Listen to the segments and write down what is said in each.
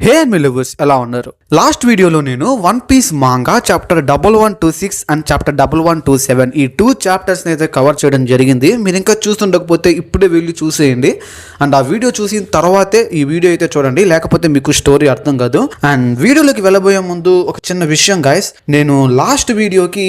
హే మిలవర్స్ ఎలా ఉన్నారు? లాస్ట్ వీడియోలో నేను One Piece manga chapter 1126 and chapter 1127 ఈ 2 చాప్టర్స్ అయితే కవర్ చేయడం జరిగింది. మీరు ఇంకా చూస్తుండకపోతే ఇప్పుడే వెళ్ళి చూసేయండి అండ్ ఆ వీడియో చూసిన తర్వాతే ఈ వీడియో అయితే చూడండి, లేకపోతే మీకు స్టోరీ అర్థం కాదు. అండ్ వీడియోలోకి వెళ్ళబోయే ముందు ఒక చిన్న విషయం గైస్, నేను లాస్ట్ వీడియోకి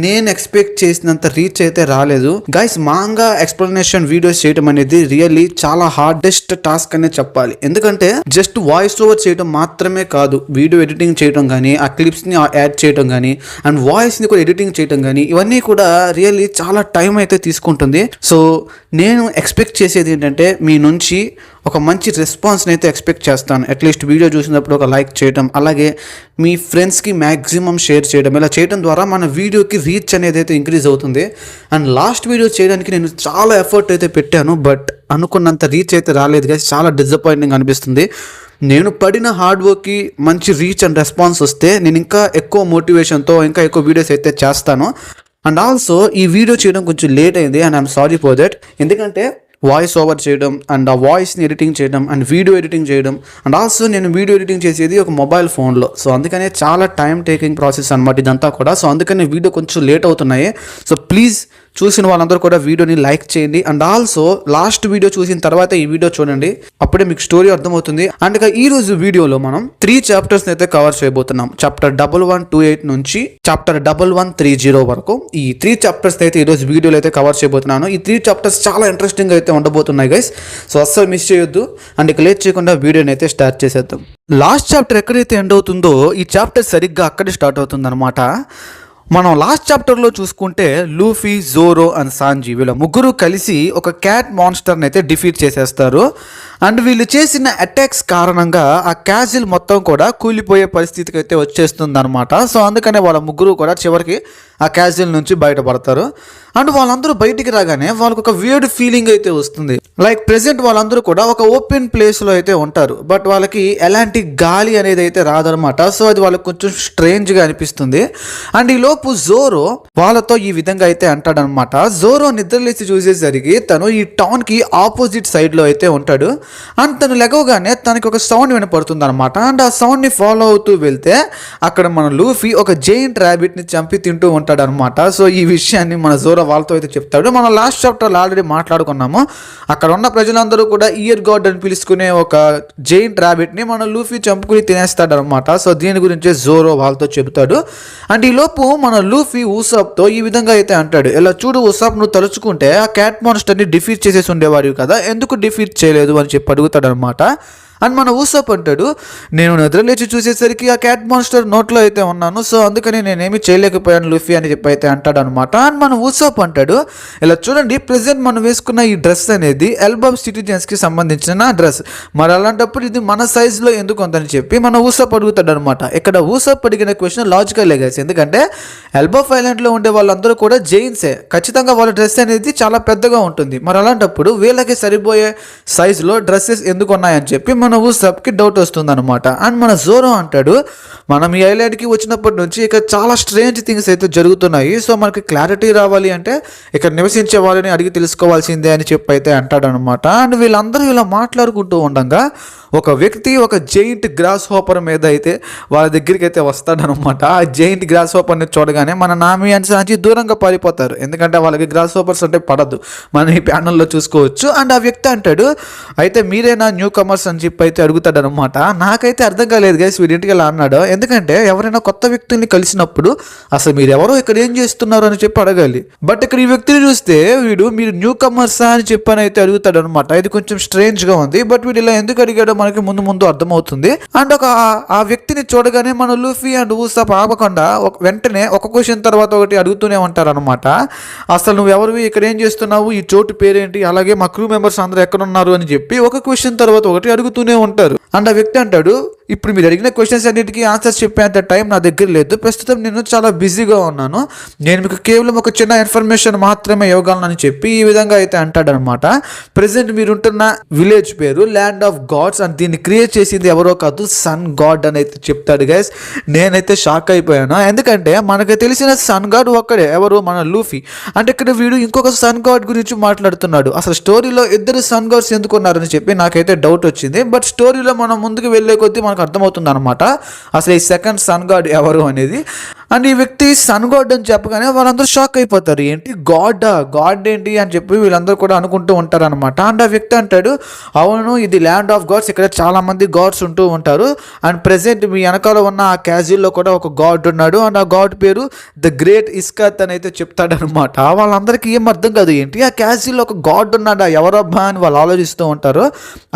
నేను ఎక్స్పెక్ట్ చేసినంత రీచ్ అయితే రాలేదు గైస్. మాంగా ఎక్స్ప్లెనేషన్ వీడియోస్ చేయడం అనేది రియల్లీ చాలా హార్డెస్ట్ టాస్క్ అనే చెప్పాలి. ఎందుకంటే జస్ట్ వాయిస్ ఓవర్ చేయడం మాత్రమే కాదు, వీడియో ఎడిటింగ్ చేయడం కానీ, ఆ క్లిప్స్ ని యాడ్ చేయడం కానీ అండ్ వాయిస్ ని కూడా ఎడిటింగ్ చేయడం కానీ, ఇవన్నీ కూడా రియల్లీ చాలా టైం అయితే తీసుకుంటుంది. సో నేను ఎక్స్పెక్ట్ చేసేది ఏంటంటే మీ నుంచి ఒక మంచి రెస్పాన్స్ని అయితే ఎక్స్పెక్ట్ చేస్తాను. అట్లీస్ట్ వీడియో చూసినప్పుడు ఒక లైక్ చేయడం, అలాగే మీ ఫ్రెండ్స్కి మ్యాక్సిమం షేర్ చేయడం, ఇలా చేయడం ద్వారా మన వీడియోకి రీచ్ అనేది అయితే ఇంక్రీజ్ అవుతుంది. అండ్ లాస్ట్ వీడియో చేయడానికి నేను చాలా ఎఫర్ట్ అయితే పెట్టాను, బట్ అనుకున్నంత రీచ్ అయితే రాలేదు గైస్. చాలా డిసప్పాయింటింగ్ అనిపిస్తుంది. నేను పడిన హార్డ్ వర్క్కి మంచి రీచ్ అండ్ రెస్పాన్స్ వస్తే నేను ఇంకా ఎక్కువ మోటివేషన్తో ఇంకా ఎక్కువ వీడియోస్ అయితే చేస్తాను. అండ్ ఆల్సో ఈ వీడియో చేయడం కొంచెం లేట్ అయింది and I'm sorry for that. ఎందుకంటే వాయిస్ ఓవర్ చేయడం అండ్ ఆ వాయిస్ని ఎడిటింగ్ చేయడం అండ్ వీడియో ఎడిటింగ్ చేయడం అండ్ ఆల్సో నేను వీడియో ఎడిటింగ్ చేసేది ఒక మొబైల్ ఫోన్లో. సో అందుకనే చాలా టైం టేకింగ్ ప్రాసెస్ అనమాట ఇదంతా కూడా. సో అందుకనే వీడియో కొంచెం లేట్ అవుతున్నాయి. సో ప్లీజ్ చూసిన వాళ్ళందరూ కూడా వీడియోని లైక్ చేయండి అండ్ ఆల్సో లాస్ట్ వీడియో చూసిన తర్వాత ఈ వీడియో చూడండి, అప్పుడే మీకు స్టోరీ అర్థమవుతుంది. అండ్ ఈ రోజు వీడియోలో మనం 3 చాప్టర్స్ అయితే కవర్ చేయబోతున్నాం. చాప్టర్ 1128 నుంచి చాప్టర్ 1130 వరకు ఈ 3 చాప్టర్స్ అయితే ఈ రోజు వీడియోలో అయితే కవర్ చేయబోతున్నాను. ఈ 3 చాప్టర్స్ చాలా ఇంట్రెస్టింగ్ అయితే ఉండబోతున్నాయి గైస్. సో అస్సలు మిస్ చేయొద్దు. అండ్ ఇక లేట్ చేయకుండా వీడియోని అయితే స్టార్ట్ చేసేద్దాం. లాస్ట్ చాప్టర్ ఎక్కడైతే ఎండ్ అవుతుందో ఈ చాప్టర్ సరిగ్గా అక్కడే స్టార్ట్ అవుతుంది అనమాట. మనం లాస్ట్ చాప్టర్లో చూసుకుంటే లూఫీ, జోరో అండ్ సాంజీ వీళ్ళ ముగ్గురు కలిసి ఒక క్యాట్ మాన్స్టర్ని అయితే డిఫీట్ చేసేస్తారు. అండ్ వీళ్ళు చేసిన అటాక్స్ కారణంగా ఆ క్యాజిల్ మొత్తం కూడా కూలిపోయే పరిస్థితికి అయితే వచ్చేస్తుంది అనమాట. సో అందుకనే వాళ్ళ ముగ్గురు కూడా చివరికి ఆ క్యాజిల్ నుంచి బయటపడతారు. అండ్ వాళ్ళందరూ బయటికి రాగానే వాళ్ళకు ఒక వియర్డ్ ఫీలింగ్ అయితే వస్తుంది. లైక్ ప్రెసెంట్ వాళ్ళందరూ కూడా ఒక ఓపెన్ ప్లేస్లో అయితే ఉంటారు, బట్ వాళ్ళకి ఎలాంటి గాలి అనేది అయితే రాదనమాట. సో అది వాళ్ళకి కొంచెం స్ట్రేంజ్గా అనిపిస్తుంది. అండ్ ఈ లోపు జోరో వాళ్ళతో ఈ విధంగా అయితే అంటాడనమాట. జోరో నిద్రలేసి చూసేసరికి తను ఈ టౌన్కి ఆపోజిట్ సైడ్లో అయితే ఉంటాడు. అండ్ తను లెగవగానే తనకి ఒక సౌండ్ వినపడుతుంది అనమాట. అండ్ ఆ సౌండ్ని ఫాలో అవుతూ వెళ్తే అక్కడ మన లూఫీ ఒక జైంట్ ర్యాబిట్ని చంపి తింటూ ఉంటాడు అనమాట. సో ఈ విషయాన్ని మన జోరో వాళ్ళతో అయితే చెప్తాడు. మనం లాస్ట్ చాప్టర్లో ఆల్రెడీ మాట్లాడుకున్నాము. అక్కడ ఉన్న ప్రజలందరూ కూడా ఇయర్ గాడ్ అని పిలుచుకునే ఒక జైంట్ ర్యాబిట్ని మన లూఫీ చంపుకుని తినేస్తాడు అనమాట. సో దీని గురించి జోరో వాళ్ళతో చెబుతాడు. అండ్ ఈ లోపు మన లూఫీ ఉసాప్తో ఈ విధంగా అయితే అంటాడు, ఇలా చూడు ఉసాప్, నువ్వు తలుచుకుంటే ఆ క్యాట్ మాన్స్టర్ని డిఫీట్ చేసేసి ఉండేవాడు కదా, ఎందుకు డిఫీట్ చేయలేదు అని చెప్పి అడుగుతాడు అనమాట. అండ్ మన ఊసప్ అంటాడు, నేను నిద్రలేచి చూసేసరికి ఆ క్యాట్ మాన్స్టర్ నోట్లో అయితే ఉన్నాను, సో అందుకని నేనేమి చేయలేకపోయాను లూఫీ అని చెప్పి అయితే అంటాడు అనమాట. అండ్ మన ఊసప్ అంటాడు, ఇలా చూడండి ప్రెసెంట్ మనం వేసుకున్న ఈ డ్రెస్ అనేది ఎల్బమ్ సిటిజన్స్కి సంబంధించిన డ్రెస్, మరి అలాంటప్పుడు ఇది మన సైజులో ఎందుకు ఉందని చెప్పి మన ఊసప్ అడుగుతాడు అనమాట. ఇక్కడ ఊసప్ అడిగిన క్వశ్చన్ లాజికల్ లెగస్, ఎందుకంటే ఎల్బఫ్ ఐలాండ్లో ఉండే వాళ్ళందరూ కూడా జైన్సే, ఖచ్చితంగా వాళ్ళ డ్రెస్ అనేది చాలా పెద్దగా ఉంటుంది. మరి అలాంటప్పుడు వీళ్ళకి సరిపోయే సైజులో డ్రెస్సెస్ ఎందుకు ఉన్నాయని చెప్పి మన ఊసప్కి డౌట్ వస్తుంది అనమాట. అండ్ మన జోరో అంటాడు, మనం ఈ ఐలాండ్కి వచ్చినప్పటి నుంచి ఇక్కడ చాలా స్ట్రేంజ్ థింగ్స్ అయితే జరుగుతున్నాయి, సో మనకి క్లారిటీ రావాలి అంటే ఇక్కడ నివసించే వాళ్ళని అడిగి తెలుసుకోవాల్సిందే అని చెప్పి అయితే అంటాడు అనమాట. అండ్ వీళ్ళందరూ ఇలా మాట్లాడుకుంటూ ఉండగా ఒక వ్యక్తి ఒక జైంట్ గ్రాస్ హోపర్ మీద అయితే వాళ్ళ దగ్గరికి అయితే వస్తాడనమాట. ఆ జైంట్ గ్రాస్ హోపర్ని చూడగానే మన నామి అండ్ సాంజీ దూరంగా పారిపోతారు, ఎందుకంటే వాళ్ళకి గ్రాస్ హోపర్స్ అంటే పడదు, మనం ఈ ప్యానల్లో చూసుకోవచ్చు. అండ్ ఆ వ్యక్తి అంటాడు, అయితే మీరేనా న్యూ కమర్స్ అని చెప్పి అయితే అడుగుతాడు అనమాట. నాకైతే అర్థం కాలేదు గైస్ వీడింటికి ఎలా అన్నాడు, ఎందుకంటే ఎవరైనా కొత్త వ్యక్తుల్ని కలిసినప్పుడు అసలు మీరు ఎవరో ఇక్కడ ఏం చేస్తున్నారు అని చెప్పి అడగాలి. బట్ ఇక్కడ ఈ వ్యక్తిని చూస్తే మీరు న్యూ కమర్సా అని చెప్పని అయితే అడుగుతాడు అనమాట. ఇది కొంచెం స్ట్రేంజ్ గా ఉంది, బట్ వీడు ఇలా ఎందుకు అడిగాడో మనకి ముందు అర్థమవుతుంది. అండ్ ఆ వ్యక్తిని చూడగానే మన లూఫీ అండ్ ఊసప్ ఆపకుండా వెంటనే ఒక క్వశ్చన్ తర్వాత ఒకటి అడుగుతూనే ఉంటారు అనమాట. అసలు నువ్వు ఎవరివి, ఇక్కడ ఏం చేస్తున్నావు, ఈ చోటు పేరేంటి, అలాగే మా క్రూ మెంబర్స్ అందరూ ఎక్కడ ఉన్నారు అని చెప్పి ఒక క్వశ్చన్ తర్వాత ఒకటి అడుగుతూనే ఉంటారు. అండ్ ఆ వ్యక్తి అంటాడు, ఇప్పుడు మీరు అడిగిన క్వశ్చన్స్ అన్నిటికీ ఆన్సర్స్ చెప్పేంత టైం నా దగ్గర లేదు, ప్రస్తుతం నేను చాలా బిజీగా ఉన్నాను, నేను మీకు కేవలం ఒక చిన్న ఇన్ఫర్మేషన్ మాత్రమే ఇవ్వగలను చెప్పి ఈ విధంగా అయితే అంటాడనమాట. ప్రెసెంట్ మీరుంటున్న విలేజ్ పేరు ల్యాండ్ ఆఫ్ గాడ్స్ అండ్ దీన్ని క్రియేట్ చేసింది ఎవరో కాదు, సన్ గాడ్ అని అయితే చెప్తాడు గైస్. నేనైతే షాక్ అయిపోయాను, ఎందుకంటే మనకు తెలిసిన సన్ గాడ్ ఒక్కడే, ఎవరు, మన లూఫీ. అంటే ఇక్కడ వీడు ఇంకొక సన్ గాడ్ గురించి మాట్లాడుతున్నాడు. అసలు స్టోరీలో ఇద్దరు సన్ గాడ్స్ ఎందుకున్నారని చెప్పి నాకైతే డౌట్ వచ్చింది. బట్ స్టోరీలో మనం ముందుకు వెళ్ళే కొద్దీ మనకు మనకు అర్థమవుతుంది అనమాట అసలు ఈ సెకండ్ సన్ గాడ్ ఎవరు అనేది. అండ్ ఈ వ్యక్తి సన్ గాడ్ అని చెప్పగానే వాళ్ళందరూ షాక్ అయిపోతారు, ఏంటి గాడ్ ఏంటి అని చెప్పి వీళ్ళందరూ కూడా అనుకుంటూ ఉంటారు అనమాట. అండ్ ఆ వ్యక్తి అంటాడు, అవును ఇది ల్యాండ్ ఆఫ్ గాడ్స్, ఇక్కడ చాలా మంది గాడ్స్ ఉంటూ ఉంటారు. అండ్ ప్రెసెంట్ మీ వెనకాల ఉన్న ఆ క్యాజిల్లో కూడా ఒక గాడ్ ఉన్నాడు. అండ్ ఆ గాడ్ పేరు ద గ్రేట్ ఇస్కత్ అని అయితే చెప్తాడనమాట. వాళ్ళందరికీ ఏం అర్థం కాదు, ఏంటి ఆ క్యాజిల్లో ఒక గాడ్ ఉన్నాడా, ఎవరబ్బా అని వాళ్ళు ఆలోచిస్తూ ఉంటారు.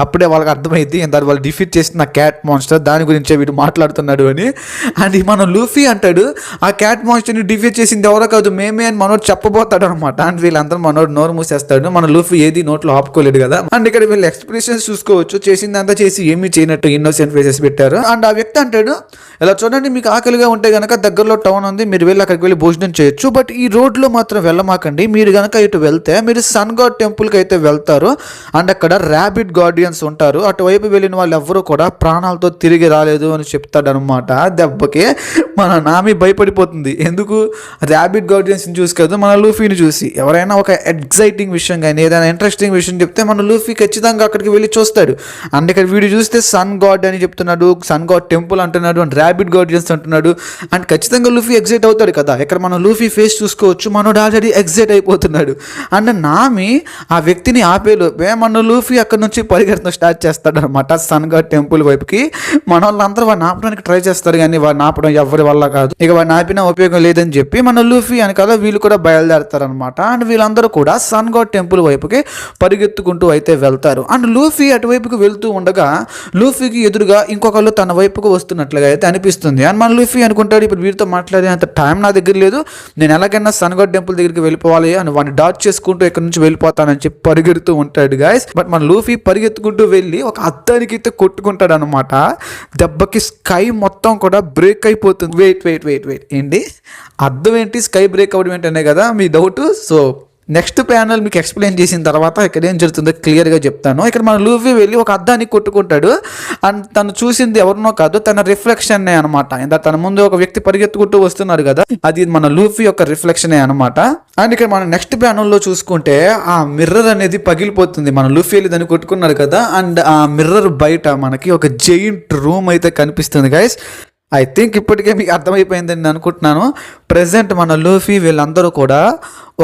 అప్పుడే వాళ్ళకి అర్థమైంది దాన్ని వాళ్ళు డిఫీట్ చేసిన క్యాట్ మాన్స్టర్, దాని గురించే వీడు మాట్లాడుతున్నాడు అని. అండ్ మనం లూఫీ అంటాడు, ఆ క్యాట్ మాన్స్టర్ని డిఫీట్ చేసింది ఎవరో కాదు మేమే అని మనోడు చెప్పబోతాడు అనమాట. అండ్ వీళ్ళందరూ మనోడు నోరు మూసేస్తాడు, మన లూఫీ ఏది నోట్లో ఆపుకోలేడు కదా. అండ్ ఇక్కడ వీళ్ళు ఎక్స్ప్రెషన్స్ చూసుకోవచ్చు, చేసిందంతా చేసి ఏమీ చేయనట్టు ఇన్నోసెంట్ ఫేసెస్ పెట్టారు. అండ్ ఆ వ్యక్తి అంటాడు, ఇలా చూడండి మీకు ఆకలిగా ఉంటే గనక దగ్గరలో టౌన్ ఉంది, మీరు వెళ్ళి అక్కడికి వెళ్ళి భోజనం చేయొచ్చు, బట్ ఈ రోడ్లో మాత్రం వెళ్ళమాకండి. మీరు గనక ఇటు వెళ్తే మీరు సన్ గాడ్ టెంపుల్కి అయితే వెళ్తారు. అండ్ అక్కడ ర్యాబిట్ గార్డియన్స్ ఉంటారు, అటువైపు వెళ్ళిన వాళ్ళు ఎవ్వరూ కూడా ప్రాణాలతో తిరిగి రాలేదు అని చెప్తాడు అనమాట. దెబ్బకి మన నామి భయపడిపోతుంది, ఎందుకు ర్యాబిట్ గార్డియన్స్ని చూసి కాదు మన లూఫీని చూసి. ఎవరైనా ఒక ఎగ్జైటింగ్ విషయం కానీ ఏదైనా ఇంట్రెస్టింగ్ విషయం చెప్తే మన లూఫీ ఖచ్చితంగా అక్కడికి వెళ్ళి చూస్తాడు. అండ్ ఇక్కడ వీడియో చూస్తే సన్ గాడ్ అని చెప్తున్నాడు, సన్ గాడ్ టెంపుల్ అంటున్నాడు, అండ్ ర్యాబిట్ గార్డియన్స్ అంటున్నాడు. అండ్ ఖచ్చితంగా లూఫీ ఎగ్జైట్ అవుతాడు కదా. ఇక్కడ మనం లూఫీ ఫేస్ చూసుకోవచ్చు, మనోడు ఆల్రెడీ ఎగ్జైట్ అయిపోతున్నాడు. అండ్ నామి ఆ వ్యక్తిని ఆపేలోపే మన లూఫీ అక్కడ నుంచి పరిగెత్తడం స్టార్ట్ చేస్తాడు అనమాట సన్ గాడ్ టెంపుల్ వైపుకి. మన వాళ్ళందరూ వాడిని ఆపడానికి ట్రై చేస్తారు కానీ వాడిని ఆపడం ఎవరి వల్ల కాదు. ఇక వాడిని ఆపినా ఉపయోగం లేదని చెప్పి మన లూఫీ వెనకాల వీళ్ళు కూడా బయలుదేరుతారు అనమాట. అండ్ వీళ్ళందరూ కూడా సన్ గాడ్ టెంపుల్ వైపుకి పరిగెత్తుకుంటూ అయితే వెళ్తారు. అండ్ లూఫీ అటువైపుకి వెళ్తూ ఉండగా లూఫీకి ఎదురుగా ఇంకొకళ్ళు తన వైపుకు వస్తున్నట్లుగా అయితే అనిపిస్తుంది. అండ్ మన లూఫీ అనుకుంటాడు, ఇప్పుడు వీరితో మాట్లాడే అంత టైం నా దగ్గర లేదు, నేను ఎలాగైనా సన్ గాడ్ టెంపుల్ దగ్గరికి వెళ్ళిపోవాలి అని వాడిని డాచ్ చేసుకుంటూ ఇక్కడ నుంచి వెళ్ళిపోతానని చెప్పి పరిగెడుతూ ఉంటాడు గైస్. బట్ మన లూఫీ పరిగెత్తుకుంటూ వెళ్ళి ఒక అద్దానికి అయితే కొట్టుకుంటాడు అనమాట. దెబ్బకి స్కై మొత్తం కూడా బ్రేక్ అయిపోతుంది. వెయిట్ ఏంటి అర్థం ఏంటి, స్కై బ్రేక్ అవ్వడం ఏంటనే కదా మీ డౌట్. సో నెక్స్ట్ ప్యానల్ మీకు ఎక్స్ప్లెయిన్ చేసిన తర్వాత ఇక్కడ ఏం జరుగుతుందో క్లియర్గా చెప్తాను. ఇక్కడ మన లూఫీ వెళ్ళి ఒక అద్దానికి కొట్టుకుంటాడు. అండ్ తను చూసింది ఎవరినో కాదు, తన రిఫ్లెక్షన్నే అనమాట. ఇంత తన ముందు ఒక వ్యక్తి పరిగెత్తుకుంటూ వస్తున్నారు కదా, అది మన లూఫీ యొక్క రిఫ్లెక్షనే అనమాట. అండ్ ఇక్కడ మనం నెక్స్ట్ ప్యానల్లో చూసుకుంటే ఆ మిర్రర్ అనేది పగిలిపోతుంది. మన లూఫీ వెళ్ళి దాన్ని కొట్టుకున్నారు కదా, అండ్ ఆ మిర్రర్ బయట మనకి ఒక జైంట్ రూమ్ అయితే కనిపిస్తుంది గైస్. ఐ థింక్ ఇప్పటికే మీకు అర్థమైపోయిందని నేను అనుకుంటున్నాను. ప్రెజెంట్ మన లూఫీ వీళ్ళందరూ కూడా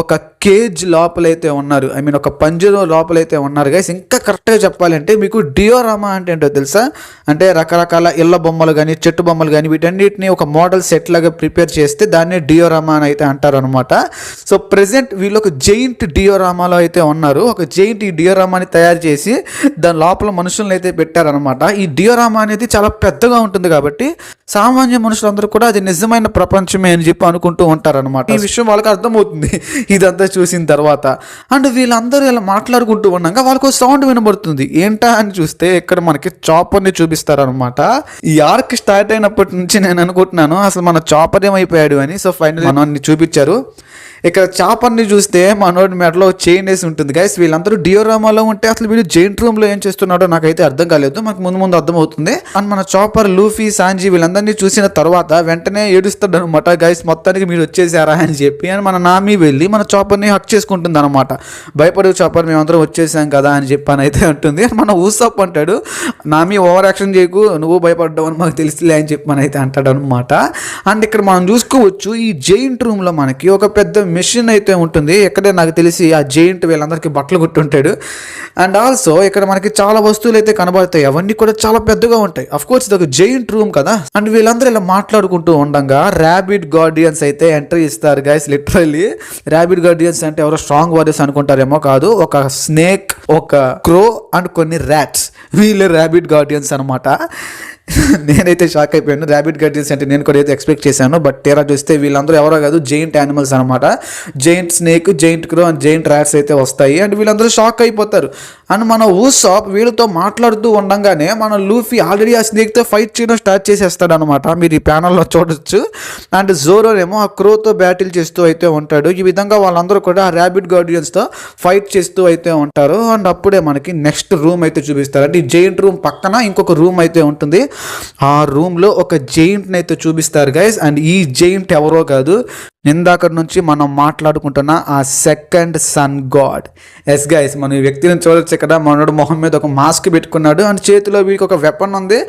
ఒక కేజ్ లోపలైతే ఉన్నారు, ఐ మీన్ ఒక పంజరం లోపలైతే ఉన్నారు గైస్. ఇంకా కరెక్ట్గా చెప్పాలంటే మీకు డియోరామా అంటే ఏంటో తెలుసా? అంటే రకరకాల ఇళ్ళ బొమ్మలు కానీ చెట్టు బొమ్మలు కానీ వీటన్నిటిని ఒక మోడల్ సెట్ లాగా ప్రిపేర్ చేస్తే దాన్నే డియోరామా అని అయితే అంటారు అనమాట. సో ప్రెజెంట్ వీళ్ళు ఒక జైంట్ డియోరామాలో అయితే ఉన్నారు. ఒక జైంట్ ఈ డియోరామాని తయారు చేసి దాని లోపల మనుషులను అయితే పెట్టారనమాట. ఈ డియోరామా అనేది చాలా పెద్దగా ఉంటుంది కాబట్టి సామాన్య మనుషులందరూ కూడా అది నిజమైన ప్రపంచమే అని చెప్పి అనుకుంటూ ఉంటారనమాట. ఈ విషయం వాళ్ళకి అర్థమవుతుంది ఇదంతా చూసిన తర్వాత. అండ్ వీళ్ళందరూ ఇలా మాట్లాడుకుంటూ ఉన్నాక వాళ్ళకు సౌండ్ వినబడుతుంది. ఏంటా అని చూస్తే ఇక్కడ మనకి చాపర్ని చూపిస్తారనమాట. ఈ ఆర్క్ స్టార్ట్ అయినప్పటి నుంచి నేను అనుకుంటున్నాను అసలు మన చాపర్ ఏమైపోయాడు అని. సో ఫైనల్ మనల్ని చూపించారు. ఇక్కడ చాపర్ని చూస్తే మనోడి మెడలో చైన్ వేసి ఉంటుంది గైస్. వీళ్ళందరూ డియోరామాలో ఉంటే అసలు వీళ్ళు జైంట్ రూమ్లో ఏం చేస్తున్నాడో నాకైతే అర్థం కాలేదు. మనకు ముందు అర్థమవుతుంది. అండ్ మన చాపర్ లూఫీ సాంజీ వీళ్ళందరినీ చూసిన తర్వాత వెంటనే ఏడుస్తాడు అనమాట, గైస్ మొత్తానికి మీరు వచ్చేసారా అని చెప్పి. అని మన నామి వెళ్ళి మన చాపర్ని హక్ చేసుకుంటుంది అనమాట. భయపడే చాపర్ మేమందరం వచ్చేసాం కదా అని చెప్పి అని అయితే అంటుంది. మన ఊసప్ అంటాడు, నామి ఓవర్ యాక్షన్ చేయకు, నువ్వు భయపడ్డావు అని మాకు తెలుసులే అని చెప్పి అని అయితే అంటాడు అనమాట. అండ్ ఇక్కడ మనం చూసుకోవచ్చు ఈ జైంట్ రూమ్లో మనకి ఒక పెద్ద మెషిన్ అయితే ఉంటుంది. ఎక్కడే నాకు తెలిసి ఆ జైంట్ వీళ్ళందరికీ బట్టలు కుట్టుంటాడు. అండ్ ఆల్సో ఇక్కడ మనకి చాలా వస్తువులు అయితే కనబడతాయి, అవన్నీ కూడా చాలా పెద్దగా ఉంటాయి. అఫ్ కోర్స్ ఇది ఒక జైంట్ రూమ్ కదా. అండ్ వీళ్ళందరూ ఇలా మాట్లాడుకుంటూ ఉండగా ర్యాబిట్ గార్డియన్స్ అయితే ఎంట్రీ ఇస్తారు గైస్. లిటరల్లీ ర్యాబిట్ గార్డియన్స్ అంటే ఎవరో స్ట్రాంగ్ వారియర్స్ అనుకుంటారేమో, కాదు, ఒక స్నేక్, ఒక క్రో అండ్ కొన్ని ర్యాట్స్, వీళ్ళే ర్యాబిట్ గార్డియన్స్ అనమాట. నేనైతే షాక్ అయిపోయాను. ర్యాబిట్ గార్డియన్స్ అంటే నేను కూడా అయితే ఎక్స్పెక్ట్ చేశాను. బట్ తీరా చూస్తే వీళ్ళందరూ ఎవరో కాదు, జైంట్ యానిమల్స్ అనమాట. Giant snake, giant crow and giant rats అయితే వస్తాయి. అండ్ వీళ్ళందరూ షాక్ అయిపోతారు. అండ్ మన ఊసాప్ వీళ్ళతో మాట్లాడుతూ ఉండగానే మన లూఫీ ఆల్రెడీ ఆ స్నేక్తో ఫైట్ చేయడం స్టార్ట్ చేసేస్తాడు అనమాట. మీరు ఈ ప్యానల్లో చూడొచ్చు. అండ్ జోరో ఏమో ఆ క్రోతో బ్యాటిల్ చేస్తూ అయితే ఉంటాడు. ఈ విధంగా వాళ్ళందరూ కూడా ఆ ర్యాబిట్ గార్డియన్స్తో ఫైట్ చేస్తూ అయితే ఉంటారు. అండ్ అప్పుడే మనకి నెక్స్ట్ రూమ్ అయితే చూపిస్తారు. అంటే ఈ జైంట్ రూమ్ పక్కన ఇంకొక రూమ్ అయితే ఉంటుంది. ఆ రూమ్లో ఒక జైంట్ని అయితే చూపిస్తారు గైస్. అండ్ ఈ జైంట్ ఎవరో కాదు, ఇందాక నుంచి మనం మాట్లాడుకుంటున్న ఆ second son god. Yes guys, మనం ఈ వ్యక్తిని చూడొచ్చు ఇక్కడ. మనోడు మొహం మీద ఒక మాస్క్ పెట్టుకున్నాడు అండ్ చేతిలో వీడికి ఒక వెపన్ ఉంది.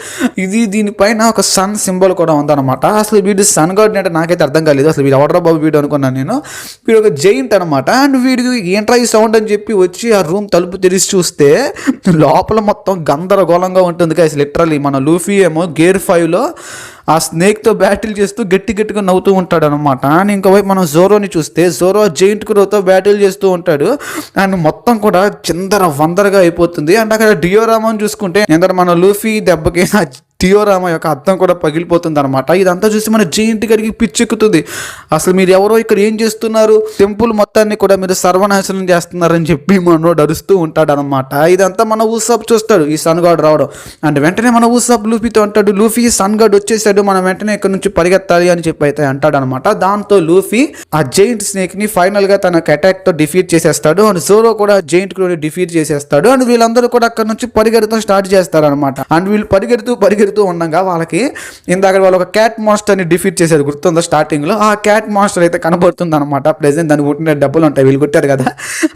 దీనిపైన ఒక సన్ సింబల్ కూడా ఉందన్నమాట. అసలు వీడు సన్ గాడ్ అంటే నాకైతే అర్థం కాలేదు. అసలు వీడు ఎవడరా బాబు వీడు అనుకున్నాను నేను. వీడు ఒక జైంట్ అనమాట. అండ్ వీడికి ఏంట్రా ఈ సౌండ్ అని చెప్పి వచ్చి ఆ రూమ్ తలుపు తెరిచి చూస్తే లోపల మొత్తం గందరగోళంగా ఉంటుంది గైస్. లిటరల్లీ మన లూఫీ ఏమో గేర్ 5లో ఆ స్నేక్తో బ్యాటిల్ చేస్తూ గట్టిగా నవ్వుతూ ఉంటాడు అనమాట. అండ్ ఇంకోవైపు మనం జోరోని చూస్తే జోరో జైంట్ క్రోతో బ్యాటిల్ చేస్తూ ఉంటాడు. అండ్ మొత్తం కూడా చిందర వందరగా అయిపోతుంది. అండ్ అక్కడ డియోరామాని చూసుకుంటే ఎందుకంటే మన లూఫీ దెబ్బకి డియోరామా యొక్క అర్థం కూడా పగిలిపోతుంది అనమాట. ఇదంతా చూసి మన జైంట్ గడికి పిచ్చెక్కుతుంది. అసలు మీరు ఎవరో ఇక్కడ ఏం చేస్తున్నారు, టెంపుల్ మొత్తాన్ని కూడా మీరు సర్వనాశనం చేస్తున్నారని చెప్పి మనోడు అరుస్తూ ఉంటాడు అనమాట. ఇదంతా మన ఊసాప్ చూస్తాడు ఈ సన్ గాడ్ రావడం. అండ్ వెంటనే మన ఊసాప్ లూఫీతో అంటాడు, లూఫీ సన్ గాడ్ వచ్చేసాడు, మనం వెంటనే ఇక్కడ నుంచి పరిగెత్తాలి అని చెప్పి అయితే అంటాడు అనమాట. దాంతో లూఫీ ఆ జైంట్ స్నేక్ ని ఫైనల్ గా తన అటాక్ తో డిఫీట్ చేసేస్తాడు. అండ్ జోరో కూడా జైంట్ క్రోని డిఫీట్ చేసేస్తాడు. అండ్ వీళ్ళందరూ కూడా అక్కడ నుంచి పరిగెడతాం స్టార్ట్ చేస్తారు అనమాట. అండ్ వీళ్ళు పరిగెడుతూ ఉండగా వాళ్ళకి ఇందాక వాళ్ళు ఒక క్యాట్ మాన్స్టర్ ని డిఫీట్ చేశారు, గుర్తుందా స్టార్టింగ్ లో. ఆ క్యాట్ మాన్స్టర్ అయితే కనబడుతుంది అనమాట. ప్రెజెంట్ దాన్ని కొట్టిన డబ్బులు ఉంటాయి, వీళ్ళు కొట్టారు కదా.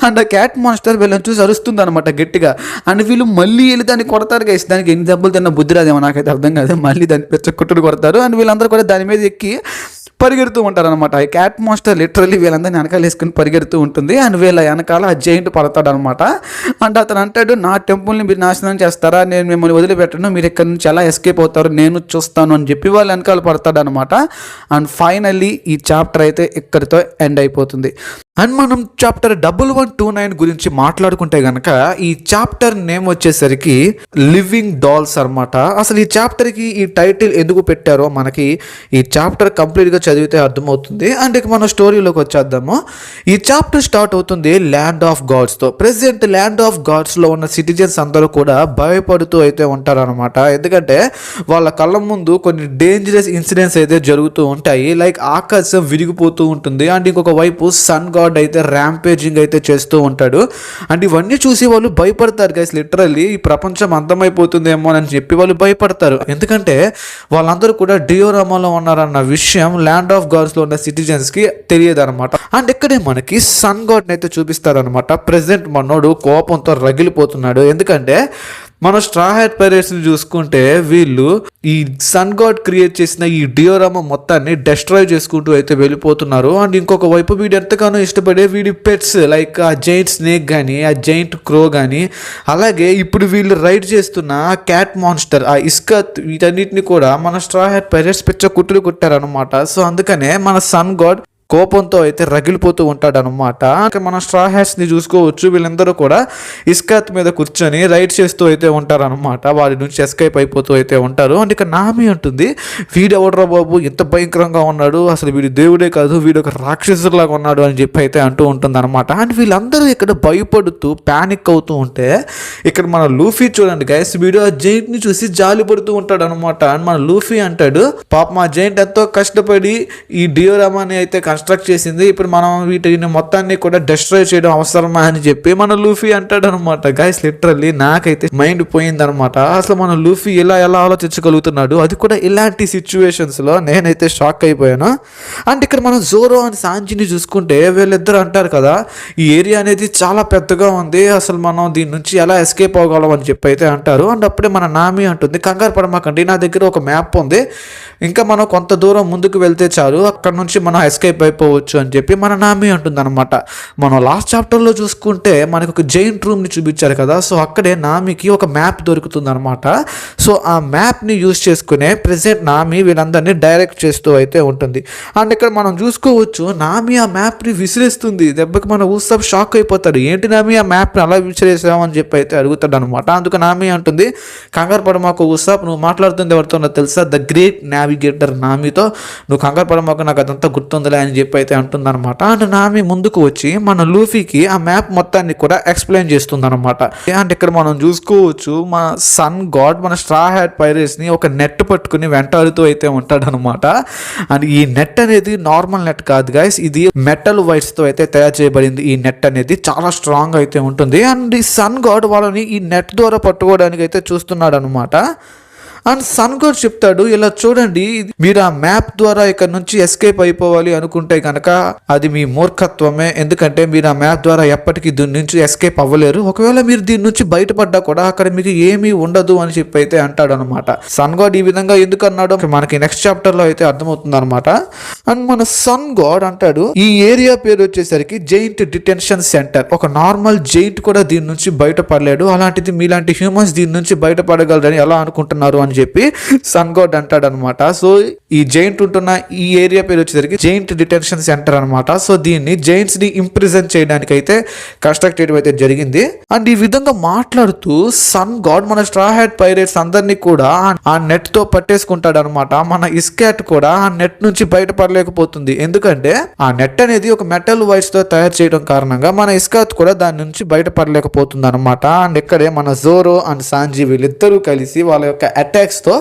అండ్ ఆ క్యాట్ మాన్స్టర్ వీళ్ళని చూసి అరుస్తుంది అనమాట గట్టిగా. అండ్ వీళ్ళు మళ్ళీ వెళ్ళి దాన్ని కొడతారు గైస్. దానికి ఎన్ని దెబ్బలు తిన్న బుద్ధి రాదేమో నాకైతే అర్థం కాదు. మళ్ళీ దాన్ని పెద్ద కుట్టుడు కొడతారు. అండ్ వీళ్ళందరూ కూడా దాని మీద ఎక్కి పరిగెడుతూ ఉంటారు అనమాట. ఈ క్యాట్ మాన్స్టర్ లిటరల్లీ వీళ్ళందరినీ వెనకాల వేసుకుని పరిగెడుతూ ఉంటుంది. అండ్ వీళ్ళ వెనకాల ఆ జైంట్ పడతాడు అనమాట. అండ్ అతను అంటాడు, నా టెంపుల్ని మీరు నాశనం చేస్తారా, నేను మిమ్మల్ని వదిలిపెట్టను, మీరు ఇక్కడ నుంచి ఎలా ఎస్కేప్ అవుతారు నేను చూస్తాను అని చెప్పి వాళ్ళ వెనకాల పడతాడు అనమాట. అండ్ ఫైనల్లీ ఈ చాప్టర్ అయితే ఇక్కడితో ఎండ్ అయిపోతుంది. అండ్ మనం చాప్టర్ 1129 గురించి మాట్లాడుకుంటే గనక ఈ చాప్టర్ నేమ్ వచ్చేసరికి లివింగ్ డాల్స్ అనమాట. అసలు ఈ చాప్టర్కి ఈ టైటిల్ ఎందుకు పెట్టారో మనకి ఈ చాప్టర్ కంప్లీట్గా చదివితే అర్థమవుతుంది. అండ్ ఇక మన స్టోరీలోకి వచ్చేద్దాము. ఈ చాప్టర్ స్టార్ట్ అవుతుంది ల్యాండ్ ఆఫ్ గాడ్స్తో. ప్రెసెంట్ ల్యాండ్ ఆఫ్ గాడ్స్లో ఉన్న సిటిజన్స్ అందరూ కూడా భయపడుతూ అయితే ఉంటారనమాట. ఎందుకంటే వాళ్ళ కళ్ళ ముందు కొన్ని డేంజరస్ ఇన్సిడెంట్స్ అయితే జరుగుతూ ఉంటాయి. లైక్ ఆకాశం విరిగిపోతూ ఉంటుంది. అండ్ ఇంకొక వైపు సన్ గాడ్ అయితే ర్యాంపేజింగ్ అయితే చేస్తూ ఉంటాడు. అండ్ ఇవన్నీ చూసి వాళ్ళు భయపడతారు గైస్. లిటరల్లీ ఈ ప్రపంచం అంతమైపోతుందేమో అని చెప్పి వాళ్ళు భయపడతారు. ఎందుకంటే వాళ్ళందరూ కూడా డియోరామాలో ఉన్నారన్న విషయం ల్యాండ్ ఆఫ్ గాడ్స్ లో ఉన్న సిటిజన్స్ కి తెలియదు అనమాట. అండ్ ఇక్కడే మనకి సన్ గాడ్ అయితే చూపిస్తారనమాట. ప్రెసెంట్ మనోడు కోపంతో రగిలిపోతున్నాడు. ఎందుకంటే మన స్ట్రా హ్యాట్ పైరేట్స్ ని చూసుకుంటే వీళ్ళు ఈ సన్ గాడ్ క్రియేట్ చేసిన ఈ డియోరామా మొత్తాన్ని డెస్ట్రాయ్ చేసుకుంటూ అయితే వెళ్ళిపోతున్నారు. అండ్ ఇంకొక వైపు వీడు ఎంతగానో ఇష్టపడే వీడి పెట్స్ లైక్ ఆ జైంట్ స్నేక్ కానీ ఆ జైంట్ క్రో కానీ అలాగే ఇప్పుడు వీళ్ళు రైడ్ చేస్తున్న ఆ క్యాట్ మాన్స్టర్ ఆ ఇస్కత్ వీటన్నిటిని కూడా మన స్ట్రా హ్యాట్ పైరేట్స్ పిచ్చ కుట్టులు కొట్టారనమాట. సో అందుకనే మన సన్ గాడ్ కోపంతో అయితే రగిలిపోతూ ఉంటాడు అనమాట. మన స్ట్రా హ్యాట్స్ ని చూసుకోవచ్చు. వీళ్ళందరూ కూడా ఇస్కాత్ మీద కూర్చొని రైడ్ చేస్తూ అయితే ఉంటారు అనమాట. వారి నుంచి ఎస్కేప్ అయిపోతూ అయితే ఉంటారు. అండ్ ఇక నామి అంటుంది, వీడు ఎవడరా బాబు ఎంత భయంకరంగా ఉన్నాడు, అసలు వీడు దేవుడే కాదు వీడు ఒక రాక్షసులాగా ఉన్నాడు అని చెప్పి అయితే అంటూ ఉంటుంది అనమాట. అండ్ వీళ్ళందరూ ఇక్కడ భయపడుతూ ప్యానిక్ అవుతూ ఉంటే ఇక్కడ మన లూఫీ చూడండి గైస్, వీడు ఆ జైంట్ ని చూసి జాలి పడుతూ ఉంటాడు అనమాట. అండ్ మన లూఫీ అంటాడు, పాప మా జైంట్ ఎంతో కష్టపడి ఈ డియోరామాని అయితే కన్స్ట్రక్ట్ చేసింది, ఇప్పుడు మనం వీటిని మొత్తాన్ని కూడా డిస్ట్రాయ్ చేయడం అవసరమా అని చెప్పి మన లూఫీ అంటాడు అనమాట. గైస్ లిటరల్లీ నాకైతే మైండ్ పోయిందనమాట. అసలు మన లూఫీ ఎలా ఆలోచించగలుగుతున్నాడు, అది కూడా ఇలాంటి సిచ్యువేషన్స్ లో నేనైతే షాక్ అయిపోయాను. అండ్ ఇక్కడ మనం జోరో అని సాంజిని చూసుకుంటే వీళ్ళిద్దరు అంటారు కదా, ఈ ఏరియా అనేది చాలా పెద్దగా ఉంది, అసలు మనం దీని నుంచి ఎలా ఎస్కేప్ అవ్వగలం అని చెప్పి అయితే అంటారు. అండ్ అప్పుడే మన నామి అంటుంది, కంగారు పడమాకండి, నా దగ్గర ఒక మ్యాప్ ఉంది, ఇంకా మనం కొంత దూరం ముందుకు వెళ్తే చాలు, అక్కడ నుంచి మనం ఎస్కేప్ అయిపోవచ్చు అని చెప్పి మన నామి అంటుంది అనమాట. మనం లాస్ట్ చాప్టర్లో చూసుకుంటే మనకు ఒక జైంట్ రూమ్ని చూపించారు కదా, సో అక్కడే నామికి ఒక మ్యాప్ దొరుకుతుంది అనమాట. సో ఆ మ్యాప్ని యూజ్ చేసుకునే ప్రెసెంట్ నామి వీళ్ళందరినీ డైరెక్ట్ చేస్తూ అయితే ఉంటుంది. అండ్ ఇక్కడ మనం చూసుకోవచ్చు నామి ఆ మ్యాప్ని విసిరేస్తుంది. దెబ్బకి మన ఊసప్ షాక్ అయిపోతాడు, ఏంటి నామి ఆ మ్యాప్ని అలా విసిరేసామని చెప్పి అయితే అడుగుతాడు అనమాట. అందుకు నామి అంటుంది, కంగారు పడమాకు ఊసప్, నువ్వు మాట్లాడుతుంది ఎవరితో తెలుసా, ద గ్రేట్ నావిగేటర్ నామితో, నువ్వు కంగారు పడమాకు, నాకు అదంతా గుర్తుందిలే అని చెప్పి అయితే అంటుంది అనమాట. అండ్ నామి ముందుకు వచ్చి మన లూఫీకి ఆ మ్యాప్ మొత్తాన్ని కూడా ఎక్స్ప్లెయిన్ చేస్తుంది అనమాట. అండ్ ఇక్కడ మనం చూసుకోవచ్చు మన సన్ గాడ్ మన స్ట్రా హ్యాట్ పైరేట్స్ ని ఒక నెట్ పట్టుకుని వెంటాడుతూ అయితే ఉంటాడు అనమాట. అండ్ ఈ నెట్ అనేది నార్మల్ నెట్ కాదు గైస్, ఇది మెటల్ వైర్స్ తో అయితే తయారు చేయబడింది. ఈ నెట్ అనేది చాలా స్ట్రాంగ్ అయితే ఉంటుంది. అండ్ ఈ సన్ గాడ్ వాళ్ళని ఈ నెట్ ద్వారా పట్టుకోవడానికి అయితే చూస్తున్నాడు అనమాట. అండ్ సన్ గాడ్ చెప్తాడు, ఇలా చూడండి, మీరు ఆ మ్యాప్ ద్వారా ఇక్కడ నుంచి ఎస్కేప్ అయిపోవాలి అనుకుంటే కనుక అది మీ మూర్ఖత్వమే. ఎందుకంటే మీరు ఆ మ్యాప్ ద్వారా ఎప్పటికీ దీని నుంచి ఎస్కేప్ అవ్వలేరు. ఒకవేళ మీరు దీని నుంచి బయటపడ్డా కూడా అక్కడ మీకు ఏమీ ఉండదు అని చెప్పి అయితే అంటాడు అనమాట. సన్ గాడ్ ఈ విధంగా ఎందుకు అన్నాడో మనకి నెక్స్ట్ చాప్టర్ లో అయితే అర్థమవుతుంది అనమాట. అండ్ మన సన్ గాడ్ అంటాడు, ఈ ఏరియా పేరు వచ్చేసరికి జైంట్ డిటెన్షన్ సెంటర్. ఒక నార్మల్ జైంట్ కూడా దీని నుంచి బయటపడలేడు, అలాంటిది మీలాంటి హ్యూమన్స్ దీని నుంచి బయటపడగలరని ఎలా అనుకుంటున్నారు అని చెప్పి సన్ గాడ్ అంటాడు అనమాట. సో ఈ జైంట్ ఉంటున్న ఈ ఏరియా పేరు వచ్చేసరికి జైంట్ డిటెన్షన్ సెంటర్ అనమాట. సో దీన్ని జైంట్స్ ని ఇంప్రిజన్ చేయడానికి అయితే కన్స్ట్రక్ట్ చేయడం అయితే జరిగింది. అండ్ ఈ విధంగా మాట్లాడుతూ సన్ గాడ్ మన స్ట్రా హ్యాట్ పైరేట్స్ అందరినీ కూడా ఆ నెట్ తో పట్టేసుకుంటాడు అనమాట. మన ఇస్కాట్ కూడా ఆ నెట్ నుంచి బయటపడలేకపోతుంది. ఎందుకంటే ఆ నెట్ అనేది ఒక మెటల్ వైర్స్ తో తయారు చేయడం కారణంగా మన ఇస్కాత్ కూడా దాని నుంచి బయటపడలేకపోతుంది అనమాట. అండ్ ఇక్కడే మన జోరో అండ్ సాంజీ వీళ్ళిద్దరూ కలిసి వాళ్ళ యొక్క అటాక్స్ తో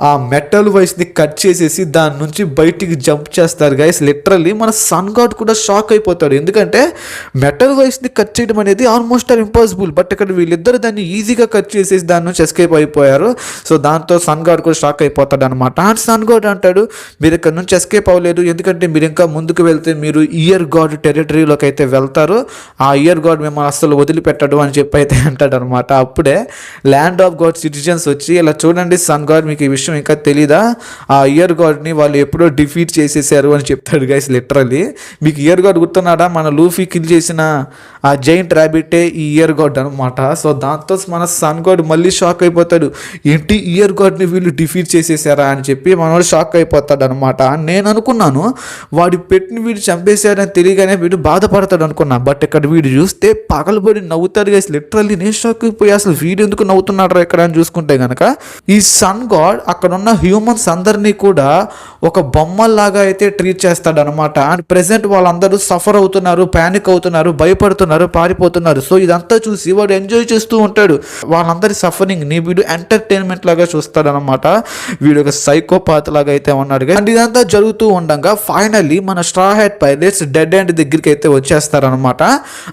ఆ మెటల్ వైస్ ని కట్ చేసేసి దాని నుంచి బయటికి జంప్ చేస్తారు గైస్. లిటరల్లీ మన సన్ గాడ్ కూడా షాక్ అయిపోతాడు. ఎందుకంటే మెటల్ వైస్ ని కట్ చేయడం అనేది ఆల్మోస్ట్ ఆల్ ఇంపాసిబుల్, బట్ ఇక్కడ వీళ్ళిద్దరు దాన్ని ఈజీగా కట్ చేసేసి దాని నుంచి ఎస్కేప్ అయిపోయారు. సో దాంతో సన్ గాడ్ కూడా షాక్ అయిపోతాడు అనమాట. అండ్ సన్ గాడ్ అంటాడు, మీరు ఇక్కడ నుంచి ఎస్కేప్ అవ్వలేదు, ఎందుకంటే మీరు ఇంకా ముందుకు వెళ్తే మీరు ఇయర్ గాడ్ టెరిటరీలోకి అయితే వెళ్తారు, ఆ ఇయర్ గాడ్ మిమ్మల్ని అస్సలు వదిలిపెట్టడు అని చెప్పి అయితే అంటాడు అనమాట. అప్పుడే ల్యాండ్ ఆఫ్ గాడ్ సిటిజన్స్ వచ్చి, ఇలా చూడండి సన్ గాడ్, మీకు ఈ విషయం ఇంకా తెలీదా, ఆ ఇయర్ గాడ్ ని వాళ్ళు ఎప్పుడో డిఫీట్ చేసేసారు అని చెప్తాడు గైస్. లిటరల్లీ మీకు ఇయర్ గాడ్ గుర్తున్నాడా, మన లూఫీ కిల్ చేసిన ఆ జైంట్ ర్యాబిటే ఈ ఇయర్ గాడ్ అనమాట. సో దాంతో మన సన్ గాడ్ మళ్ళీ షాక్ అయిపోతాడు, ఏంటి ఇయర్ గాడ్ ని వీళ్ళు డిఫీట్ చేసేసారా అని చెప్పి మనోడు షాక్ అయిపోతాడు అనమాట. నేను అనుకున్నాను వాడి పెట్టిని వీడు చంపేశారని తెలియగానే వీడు బాధపడతాడు అనుకున్నా, బట్ ఇక్కడ వీడు చూస్తే పగలబడి నవ్వుతాడు గైస్. లిటరల్లీ నేను షాక్ అయిపోయి అసలు వీడు ఎందుకు నవ్వుతున్నాడు ఇక్కడ అని చూసుకుంటే గనక ఈ సన్ గాడ్ అక్కడ ఉన్న హ్యూమన్స్ అందరినీ కూడా ఒక బొమ్మల్లాగా అయితే ట్రీట్ చేస్తాడు అనమాట. అండ్ ప్రెసెంట్ వాళ్ళందరూ సఫర్ అవుతున్నారు, ప్యానిక్ అవుతున్నారు, భయపడుతున్నారు, పారిపోతున్నారు. సో ఇదంతా చూసి వాడు ఎంజాయ్ చేస్తూ ఉంటాడు వాళ్ళందరి సఫరింగ్ ని. వీడు ఎంటర్టైన్మెంట్ లాగా చూస్తాడు అనమాట. వీడు ఒక సైకోపాత్ లాగా అయితే ఉన్నాడు. అండ్ ఇదంతా జరుగుతూ ఉండగా ఫైనల్లీ మన straw hat pirates dead end దగ్గరికి అయితే వచ్చేస్తారనమాట.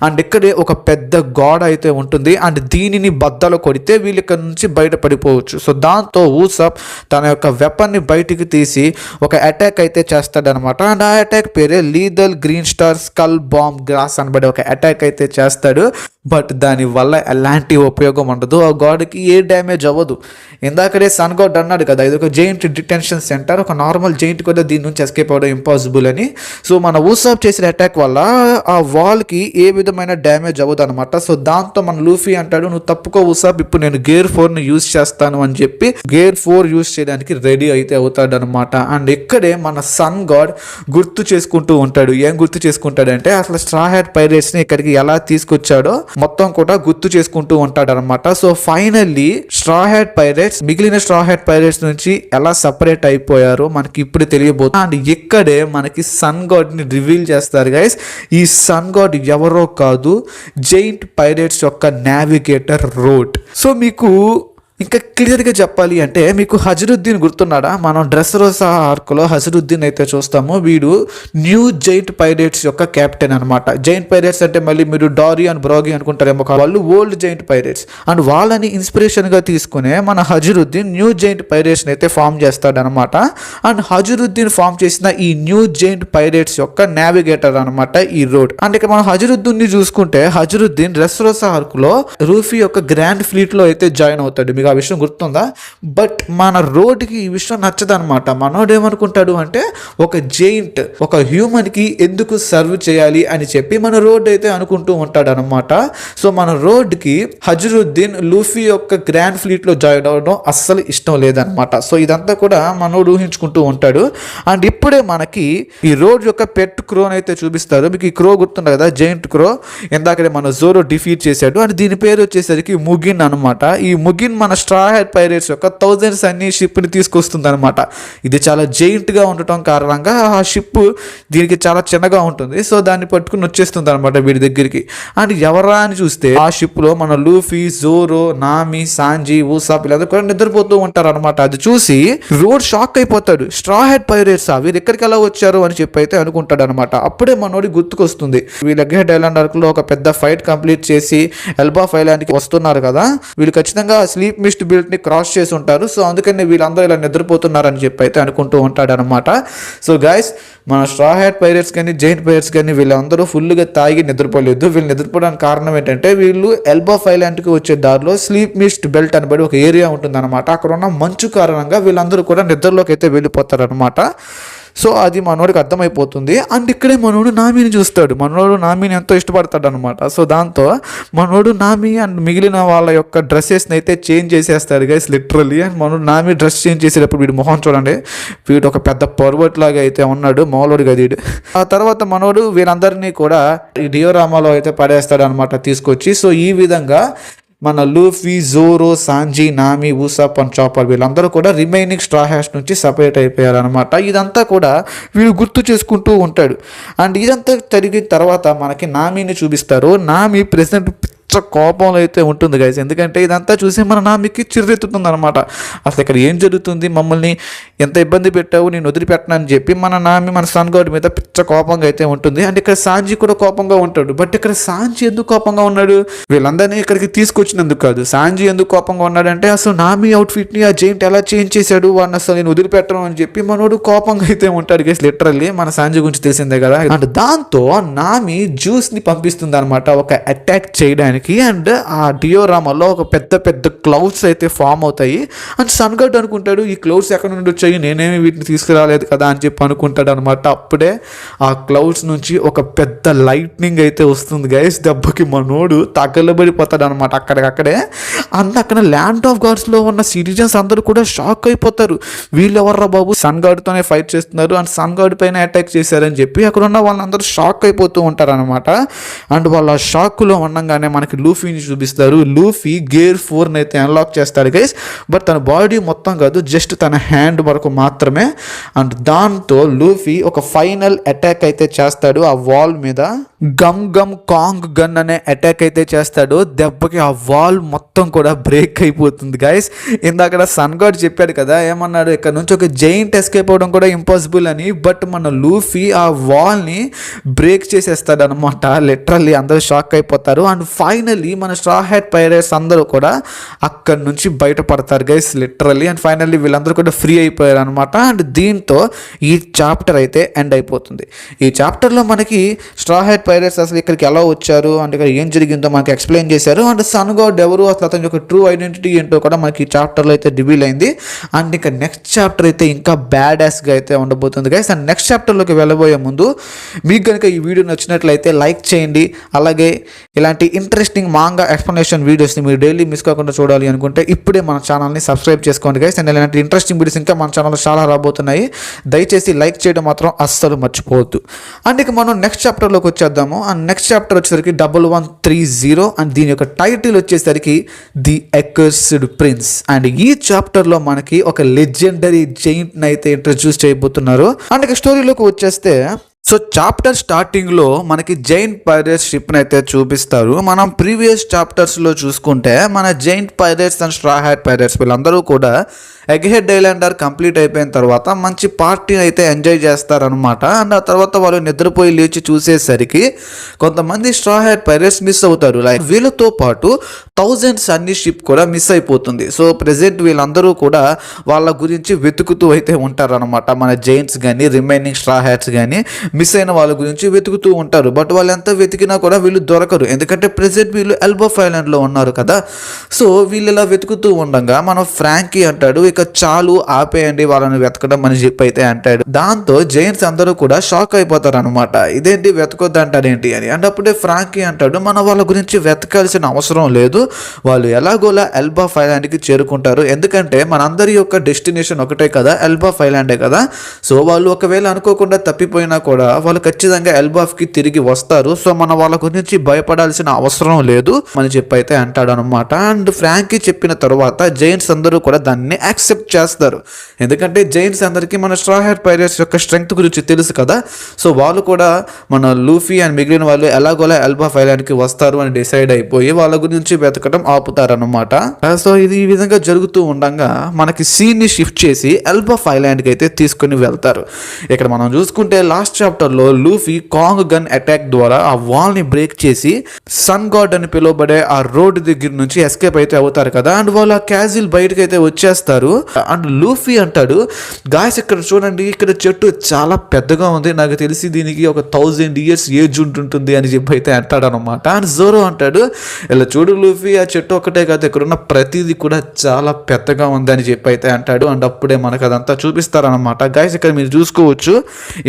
అండ్ ఇక్కడే ఒక పెద్ద గాడ్ అయితే ఉంటుంది. అండ్ దీనిని బద్దలు కొడితే వీళ్ళు ఇక్కడ నుంచి బయటపడిపోవచ్చు. సో దాంతో ఊసప్ తన యొక్క వెపన్ ని బయటికి తీసి ఒక అటాక్ అయితే చేస్తాడనమాట. అండ్ ఆ అటాక్ పేరే lethal green star skull bomb grass అనబడే ఒక అటాక్ అయితే చేస్తాడు. బట్ దాని వల్ల ఎలాంటి ఉపయోగం ఉండదు, ఆ గాడ్కి ఏ డ్యామేజ్ అవ్వదు. ఇందాకడే సన్ గాడ్ అన్నాడు కదా, ఇది ఒక జైంట్ డిటెన్షన్ సెంటర్, ఒక నార్మల్ జైంట్ కూడా దీని నుంచి ఎస్కేప్ అవ్వడం ఇంపాసిబుల్ అని. సో మన ఊసాప్ చేసిన అటాక్ వల్ల ఆ వాల్కి ఏ విధమైన డ్యామేజ్ అవ్వదు అనమాట. సో దాంతో మన లూఫీ అంటాడు, నువ్వు తప్పుకో ఊసాప్, ఇప్పుడు నేను గేర్ 4 ని యూజ్ చేస్తాను అని చెప్పి గేర్ 4 యూజ్ చేయడానికి రెడీ అయితే అవుతాడు అనమాట. అండ్ ఇక్కడే మన సన్ గాడ్ గుర్తు చేసుకుంటూ ఉంటాడు. ఏం గుర్తు చేసుకుంటాడంటే అసలు స్ట్రా హ్యాట్ పైరేట్స్ ని ఇక్కడికి ఎలా తీసుకొచ్చాడో మొత్తం కూడా గుర్తు చేసుకుంటూ ఉంటాడు అనమాట. So finally straw hat pirates మిగిలిన స్ట్రా హ్యాట్ పైరేట్స్ నుంచి ఎలా సపరేట్ అయిపోయారో మనకి ఇప్పుడు తెలియబోతుంది. అండ్ ఇక్కడే మనకి సన్ గాడ్ ని రివీల్ చేస్తారు గైస్. ఈ సన్ గాడ్ ఎవరో కాదు, జైంట్ పైరేట్స్ యొక్క నావిగేటర్ రోడ్. సో మీకు ఇంకా క్లియర్గా చెప్పాలి అంటే మీకు హజరుద్దీన్ గుర్తున్నాడా? మనం డ్రెస్రోసా ఆర్క్లో హజరుద్దీన్ అయితే చూస్తాము. వీడు న్యూ జైంట్ పైరేట్స్ యొక్క కెప్టెన్ అనమాట. జైంట్ పైరేట్స్ అంటే మళ్ళీ మీరు డారీ అండ్ బ్రాగి అనుకుంటారేమో, వాళ్ళు ఓల్డ్ జైంట్ పైరేట్స్. అండ్ వాళ్ళని ఇన్స్పిరేషన్గా తీసుకునే మన హజరుద్దీన్ న్యూ జైంట్ పైరేట్స్ని అయితే ఫామ్ చేస్తాడనమాట. అండ్ హజరుద్దీన్ ఫామ్ చేసిన ఈ న్యూ జైంట్ పైరేట్స్ యొక్క నావిగేటర్ అనమాట ఈ రోడ్. అండ్ ఇక మనం హజరుద్దీన్ని చూసుకుంటే హజరుద్దీన్ డ్రెస్రోసా ఆర్క్లో రూఫీ యొక్క గ్రాండ్ ఫ్లీట్లో అయితే జాయిన్ అవుతాడు. ఆ విషయం గుర్తుందా? బట్ మన రోడ్కి ఈ విషయం నచ్చదనమాట. మనోడు ఏమనుకుంటాడు అంటే ఒక జైంట్ ఒక హ్యూమన్ కి ఎందుకు సర్వ్ చేయాలి అని చెప్పి మన రోడ్ అయితే అనుకుంటూ ఉంటాడు అనమాట. సో మన రోడ్ కి హజరుద్దీన్ లూఫీ యొక్క గ్రాండ్ ఫ్లీట్ లో జాయిన్ అవడం అస్సలు ఇష్టం లేదనమాట. సో ఇదంతా కూడా మనోడు ఊహించుకుంటూ ఉంటాడు. అండ్ ఇప్పుడే మనకి ఈ రోడ్ యొక్క పెట్ క్రోన్ అయితే చూపిస్తారు. మీకు ఈ క్రో గుర్తుంది కదా, జైంట్ క్రో. ఇందాకనే మన జోరో డిఫీట్ చేశాడు. అండ్ దీని పేరు వచ్చేసరికి ముగిన్ అనమాట. ఈ ముగిన్ మన స్ట్రా హ్యాట్ పైరేట్స్ యొక్క 1000s అన్ని షిప్ ని తీసుకొస్తుంది అనమాట. ఇది చాలా జైంట్ గా ఉండటం కారణంగా ఆ షిప్ దీనికి చాలా చిన్నగా ఉంటుంది. సో దాన్ని పట్టుకుని వచ్చేస్తుంది అనమాట వీడి దగ్గరికి. అండ్ ఎవరా అని చూస్తే ఆ షిప్ లో మన లూఫీ, జోరో, నామి, సాంజీ, ఊసాప్ వీళ్ళందరూ కూడా నిద్రపోతూ ఉంటారు అనమాట. అది చూసి రోడ్ షాక్ అయిపోతాడు. స్ట్రా హ్యాట్ పైరేట్స్ వీళ్ళు ఎక్కడికి ఎలా వచ్చారు అని చెప్పి అయితే అనుకుంటాడు అనమాట. అప్పుడే మనోడి గుర్తుకొస్తుంది, వీళ్ళ ఎగ్హెడ్ ఐలాండ్ ఆర్క్ లో ఒక పెద్ద ఫైట్ కంప్లీట్ చేసి ఎల్బాఫ్ ఐలాండ్ కి వస్తున్నారు కదా, వీళ్ళు ఖచ్చితంగా స్లీప్ మిస్ట్ బెల్ట్ ని క్రాస్ చేసి ఉంటారు. సో అందుకని వీళ్ళందరూ ఇలా నిద్రపోతున్నారని చెప్పి అయితే అనుకుంటూ ఉంటాడు అనమాట. సో గైస్, మన స్ట్రా హ్యాట్ పైరేట్స్ కానీ జైంట్ పైరేట్స్ కానీ వీళ్ళందరూ ఫుల్గా తాగి నిద్రపోలేదు. వీళ్ళు నిద్రపోవడానికి కారణం ఏంటంటే వీళ్ళు ఎల్బాఫ్ ఐలాండ్కి వచ్చే దారిలో స్లీప్ మిస్ట్ బెల్ట్ అనబడి ఒక ఏరియా ఉంటుంది అనమాట. అక్కడ ఉన్న మంచు కారణంగా వీళ్ళందరూ కూడా నిద్రలోకి అయితే వెళ్ళిపోతారు అనమాట. సో అది మనోడికి అర్థమైపోతుంది. అండ్ ఇక్కడే మనోడు నామిని చూస్తాడు. మనోడు నామిని ఎంతో ఇష్టపడతాడు అనమాట. సో దాంతో మనోడు నామి అండ్ మిగిలిన వాళ్ళ యొక్క డ్రెస్సెస్ని అయితే చేంజ్ చేసేస్తాడు గైస్, లిటరల్లీ. అండ్ మనోడు నామి డ్రెస్ చేంజ్ చేసేటప్పుడు వీడు మొహం చూడండి, వీడు ఒక పెద్ద పర్వట్ లాగా అయితే ఉన్నాడు, మామూలుడు గదీడు. ఆ తర్వాత మనోడు వీరందరినీ కూడా ఈ డియోరామాలో అయితే పడేస్తాడు అనమాట తీసుకొచ్చి. సో ఈ విధంగా మన Luffy, Zoro, Sanji, Nami, Usopp and Chopper వీళ్ళందరూ కూడా రిమైనింగ్ స్ట్రా హ్యాట్స్ నుంచి సపరేట్ అయిపోయారు అనమాట. ఇదంతా కూడా వీడు గుర్తు చేసుకుంటూ ఉంటాడు. అండ్ ఇదంతా జరిగిన తర్వాత మనకి నామిని చూపిస్తారు. నామి ప్రెసెంట్ కోపంలో అయితే ఉంటుంది గైస్. ఎందుకంటే ఇదంతా చూసి మన నామికి చిర్రెత్తుతుంది అనమాట. అసలు ఇక్కడ ఏం జరుగుతుంది, మమ్మల్ని ఎంత ఇబ్బంది పెట్టావు, నేను వదిలిపెట్టను అని చెప్పి మన నామి మన సన్ గాడ్ మీద పిచ్చ కోపంగా అయితే ఉంటుంది. అండ్ ఇక్కడ సాంజీ కూడా కోపంగా ఉంటాడు. బట్ ఇక్కడ సాంజీ ఎందుకు కోపంగా ఉన్నాడు, వీళ్ళందరినీ ఇక్కడికి తీసుకొచ్చినందుకు కాదు. సాంజీ ఎందుకు కోపంగా ఉన్నాడంటే అసలు నామి అవుట్ఫిట్ని ఆ జైంట్ ఎలా చేంజ్ చేశాడు, వాడిని అసలు నేను వదిలిపెట్టను అని చెప్పి మనోడు కోపంగా అయితే ఉంటాడు గైస్, లిటరల్లీ. మన సాంజీ గురించి తెలిసిందే కదా. అండ్ దాంతో నామి జ్యూస్ని పంపిస్తుంది అనమాట ఒక అటాక్ చేయడానికి. అండ్ ఆ డియోరామాలో ఒక పెద్ద పెద్ద క్లౌడ్స్ అయితే ఫామ్ అవుతాయి. అండ్ సన్ గాడ్ అనుకుంటాడు ఈ క్లౌడ్స్ ఎక్కడ నుండి వచ్చాయి, నేనేమి వీటిని తీసుకురాలేదు కదా అని చెప్పి అనుకుంటాడు అనమాట. అప్పుడే ఆ క్లౌడ్స్ నుంచి ఒక పెద్ద లైట్నింగ్ అయితే వస్తుంది గైస్. దెబ్బకి మనోడు తగలబడిపోతాడు అనమాట అక్కడికక్కడే. అండ్ అక్కడ ల్యాండ్ ఆఫ్ గాడ్స్లో ఉన్న సిటిజన్స్ అందరూ కూడా షాక్ అయిపోతారు. వీళ్ళు ఎవర్రా బాబు, సన్ గాడ్తోనే ఫైట్ చేస్తున్నారు అండ్ సన్ గాడ్ పైన అటాక్ చేశారని చెప్పి అక్కడ ఉన్న వాళ్ళందరూ షాక్ అయిపోతూ ఉంటారు అనమాట. అండ్ వాళ్ళ షాక్లో ఉండగానే మనకి లూఫీని చూపిస్తారు. లూఫీ గేర్ 4 అయితే అన్లాక్ చేస్తాడు గైస్. బట్ తన బాడీ మొత్తం కాదు, జస్ట్ తన హ్యాండ్ వరకు మాత్రమే. అండ్ దాంతో లూఫీ ఒక ఫైనల్ అటాక్ అయితే చేస్తాడు ఆ వాల్ మీద. గమ్ గమ్ కాంగ్ గన్ అనే అటాక్ అయితే చేస్తాడు. దెబ్బకి ఆ వాల్ మొత్తం కూడా బ్రేక్ అయిపోతుంది గైస్. ఇందాక సన్ గాడ్ చెప్పాడు కదా, ఏమన్నాడు, ఇక్కడ నుంచి ఒక జైంట్ ఎస్కేప్ అవడం కూడా ఇంపాసిబుల్ అని. బట్ మన లూఫీ ఆ వాల్ని బ్రేక్ చేసేస్తాడు అనమాట. లిటరల్లీ అందరూ షాక్ అయిపోతారు. అండ్ ఫైనల్లీ మన స్ట్రా హ్యాట్ పైరేట్స్ అందరూ కూడా అక్కడ నుంచి బయటపడతారు గైస్, లిటరల్లీ. అండ్ ఫైనల్లీ వీళ్ళందరూ కూడా ఫ్రీ అయిపోయారు అనమాట. అండ్ దీంతో ఈ చాప్టర్ అయితే ఎండ్ అయిపోతుంది. ఈ చాప్టర్లో మనకి స్ట్రా హ్యాట్ పైరేట్స్ అసలు ఇక్కడికి ఎలా వచ్చారు అండ్ ఇక్కడ ఏం జరిగిందో మనకి ఎక్స్ప్లెయిన్ చేశారు. అండ్ సన్ గాడ్ ఎవరు, అసలు అతని యొక్క ట్రూ ఐడెంటిటీ ఏంటో కూడా మనకి ఈ చాప్టర్లో అయితే రివీల్ అయింది. అండ్ ఇంకా నెక్స్ట్ చాప్టర్ అయితే ఇంకా బ్యాడ్ యాస్గా అయితే ఉండబోతుంది గైస్. అండ్ నెక్స్ట్ చాప్టర్లోకి వెళ్ళబోయే ముందు మీకు కనుక ఈ వీడియో నచ్చినట్లయితే లైక్ చేయండి. అలాగే ఇలాంటి ఇంట్రెస్టింగ్ మాంగా ఎక్స్ప్లెనేషన్ వీడియోస్ని మీరు డైలీ మిస్ కాకుండా చూడాలి అనుకుంటే ఇప్పుడే మన ఛానల్ని సబ్స్క్రైబ్ చేసుకోండి గైస్. అండ్ ఇలాంటి ఇంట్రెస్టింగ్ వీడియోస్ ఇంకా మన ఛానల్లో చాలా రాబోతున్నాయి. దయచేసి లైక్ చేయడం మాత్రం అస్సలు మర్చిపోవద్దు. అండ్ ఇక మనం నెక్స్ట్ చాప్టర్లోకి వచ్చేద్దాము. అండ్ నెక్స్ట్ చాప్టర్ వచ్చేసరికి 1130 అండ్ దీని యొక్క టైటిల్ వచ్చేసరికి ది ఎకర్స్డ్ ప్రిన్స్. అండ్ ఈ చాప్టర్లో మనకి ఒక లెజెండరీ జైంట్ అయితే ఇంట్రడ్యూస్ చేయబోతున్నారు. అండ్ ఇక స్టోరీలోకి వచ్చేస్తే, సో చాప్టర్ స్టార్టింగ్లో మనకి జైంట్ పైరేట్స్ షిప్ని అయితే చూపిస్తారు. మనం ప్రీవియస్ చాప్టర్స్లో చూసుకుంటే మన giant pirates and straw hat pirates వీళ్ళందరూ కూడా ఎగ్హెడ్ ఐలాండర్ కంప్లీట్ అయిపోయిన తర్వాత మంచి పార్టీ అయితే ఎంజాయ్ చేస్తారనమాట. అండ్ ఆ తర్వాత వాళ్ళు నిద్రపోయి లేచి చూసేసరికి కొంతమంది స్ట్రా హ్యాట్ పైరేట్స్ మిస్ అవుతారు. లైక్ వీళ్ళతో పాటు థౌజండ్స్ అన్ని షిప్ కూడా మిస్ అయిపోతుంది. సో ప్రెజెంట్ వీళ్ళందరూ కూడా వాళ్ళ గురించి వెతుకుతూ అయితే ఉంటారనమాట. మన జైంట్స్ కానీ రిమైనింగ్ స్ట్రా హ్యాట్స్ కానీ మిస్ అయిన వాళ్ళ గురించి వెతుకుతూ ఉంటారు. బట్ వాళ్ళు ఎంత వెతికినా కూడా వీళ్ళు దొరకరు. ఎందుకంటే ప్రెజెంట్ వీళ్ళు ఎల్బాఫ్ ఐలాండ్లో ఉన్నారు కదా. సో వీళ్ళు ఇలా వెతుకుతూ ఉండగా మనం ఫ్రాంకీ అంటాడు, ఇక చాలు ఆపేయండి వాళ్ళని వెతకడం అని చెప్పి అయితే అంటాడు. దాంతో జైంట్స్ అందరూ కూడా షాక్ అయిపోతారు అనమాట. ఇదేంటి వెతకొద్దు అంటారేంటి అని. అండ్ అప్పుడే ఫ్రాంకీ అంటాడు, మన వాళ్ళ గురించి వెతకాల్సిన అవసరం లేదు, వాళ్ళు ఎలాగోలా ఎల్బాఫ్ ఐలాండ్కి చేరుకుంటారు. ఎందుకంటే మనందరి యొక్క డెస్టినేషన్ ఒకటే కదా, ఎల్బాఫ్ ఐలాండే కదా. సో వాళ్ళు ఒకవేళ అనుకోకుండా తప్పిపోయినా కూడా వాళ్ళు ఖచ్చితంగా ఎల్బాఫ్కి తిరిగి వస్తారు. సో మన వాళ్ళ గురించి భయపడాల్సిన అవసరం లేదు అని చెప్పి అయితే అంటాడు అనమాట. అండ్ ఫ్రాంకీ చెప్పిన తర్వాత జైంట్స్ అందరూ కూడా దాన్ని యాక్సెప్ట్ యాక్సెప్ట్ చేస్తారు. ఎందుకంటే జైంట్స్ అందరికీ మన స్ట్రా హెయిర్ పైరేట్స్ యొక్క స్ట్రెంగ్త్ గురించి తెలుసు కదా. సో వాళ్ళు కూడా మన లూఫీ అండ్ మిగిలిన వాళ్ళు ఎలాగోలా ఎల్బాఫ్ ఐలాండ్కి వస్తారు అని డిసైడ్ అయిపోయి వాళ్ళ గురించి వెతకడం ఆపుతారనమాట. సో ఇది ఈ విధంగా జరుగుతూ ఉండగా మనకి సీన్ని షిఫ్ట్ చేసి ఎల్బాఫ్ ఐలాండ్కి అయితే తీసుకుని వెళ్తారు. ఇక్కడ మనం చూసుకుంటే లాస్ట్ చాప్టర్లో లూఫీ కాంగ్ గన్ అటాక్ ద్వారా ఆ వాల్ని బ్రేక్ చేసి సన్ గాడ్ అని పిలువబడే ఆ రోడ్ దగ్గర నుంచి ఎస్కేప్ అయితే అవుతారు కదా. అండ్ వాళ్ళు ఆ క్యాజిల్ బయటకు అయితే వచ్చేస్తారు. అండ్ లూఫీ అంటాడు, గాయస్ ఇక్కడ చూడండి, ఇక్కడ చెట్టు చాలా పెద్దగా ఉంది, నాకు తెలిసి దీనికి ఒక 1000 years ఏజ్ ఉంటుంటుంది అని చెప్పి అయితే అంటాడు అనమాట. అండ్ జోరో అంటాడు, ఇలా చూడు లూఫీ, ఆ చెట్టు ఒకటే కాదు, ఇక్కడ ఉన్న ప్రతిదీ కూడా చాలా పెద్దగా ఉంది అని చెప్పి అయితే అంటాడు. అండ్ అప్పుడే మనకు అదంతా చూపిస్తారనమాట. గైస్ ఇక్కడ మీరు చూసుకోవచ్చు,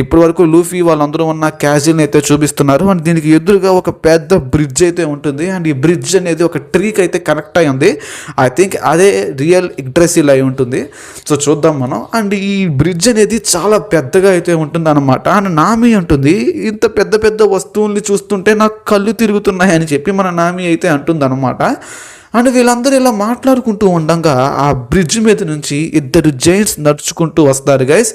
ఇప్పటి వరకు లూఫీ వాళ్ళందరూ ఉన్న క్యాజిల్ని అయితే చూపిస్తున్నారు. అండ్ దీనికి ఎదురుగా ఒక పెద్ద బ్రిడ్జ్ అయితే ఉంటుంది. అండ్ ఈ బ్రిడ్జ్ అనేది ఒక ట్రీకి అయితే కనెక్ట్ అయి ఉంది. ఐ థింక్ అదే రియల్ ఇగ్డ్రెసిల్ అయి ఉంటుంది. సో చూద్దాం మనం. అండ్ ఈ బ్రిడ్జ్ అనేది చాలా పెద్దగా అయితే ఉంటుంది అనమాట. అండ్ నామి అంటుంది, ఇంత పెద్ద పెద్ద వస్తువుల్ని చూస్తుంటే నాకు కళ్ళు తిరుగుతున్నాయి అని చెప్పి మన నామి అయితే అంటుంది అనమాట. అండ్ వీళ్ళందరూ ఇలా మాట్లాడుకుంటూ ఉండగా ఆ బ్రిడ్జ్ మీద నుంచి 2 జైంట్స్ నడుచుకుంటూ వస్తారు గైస్.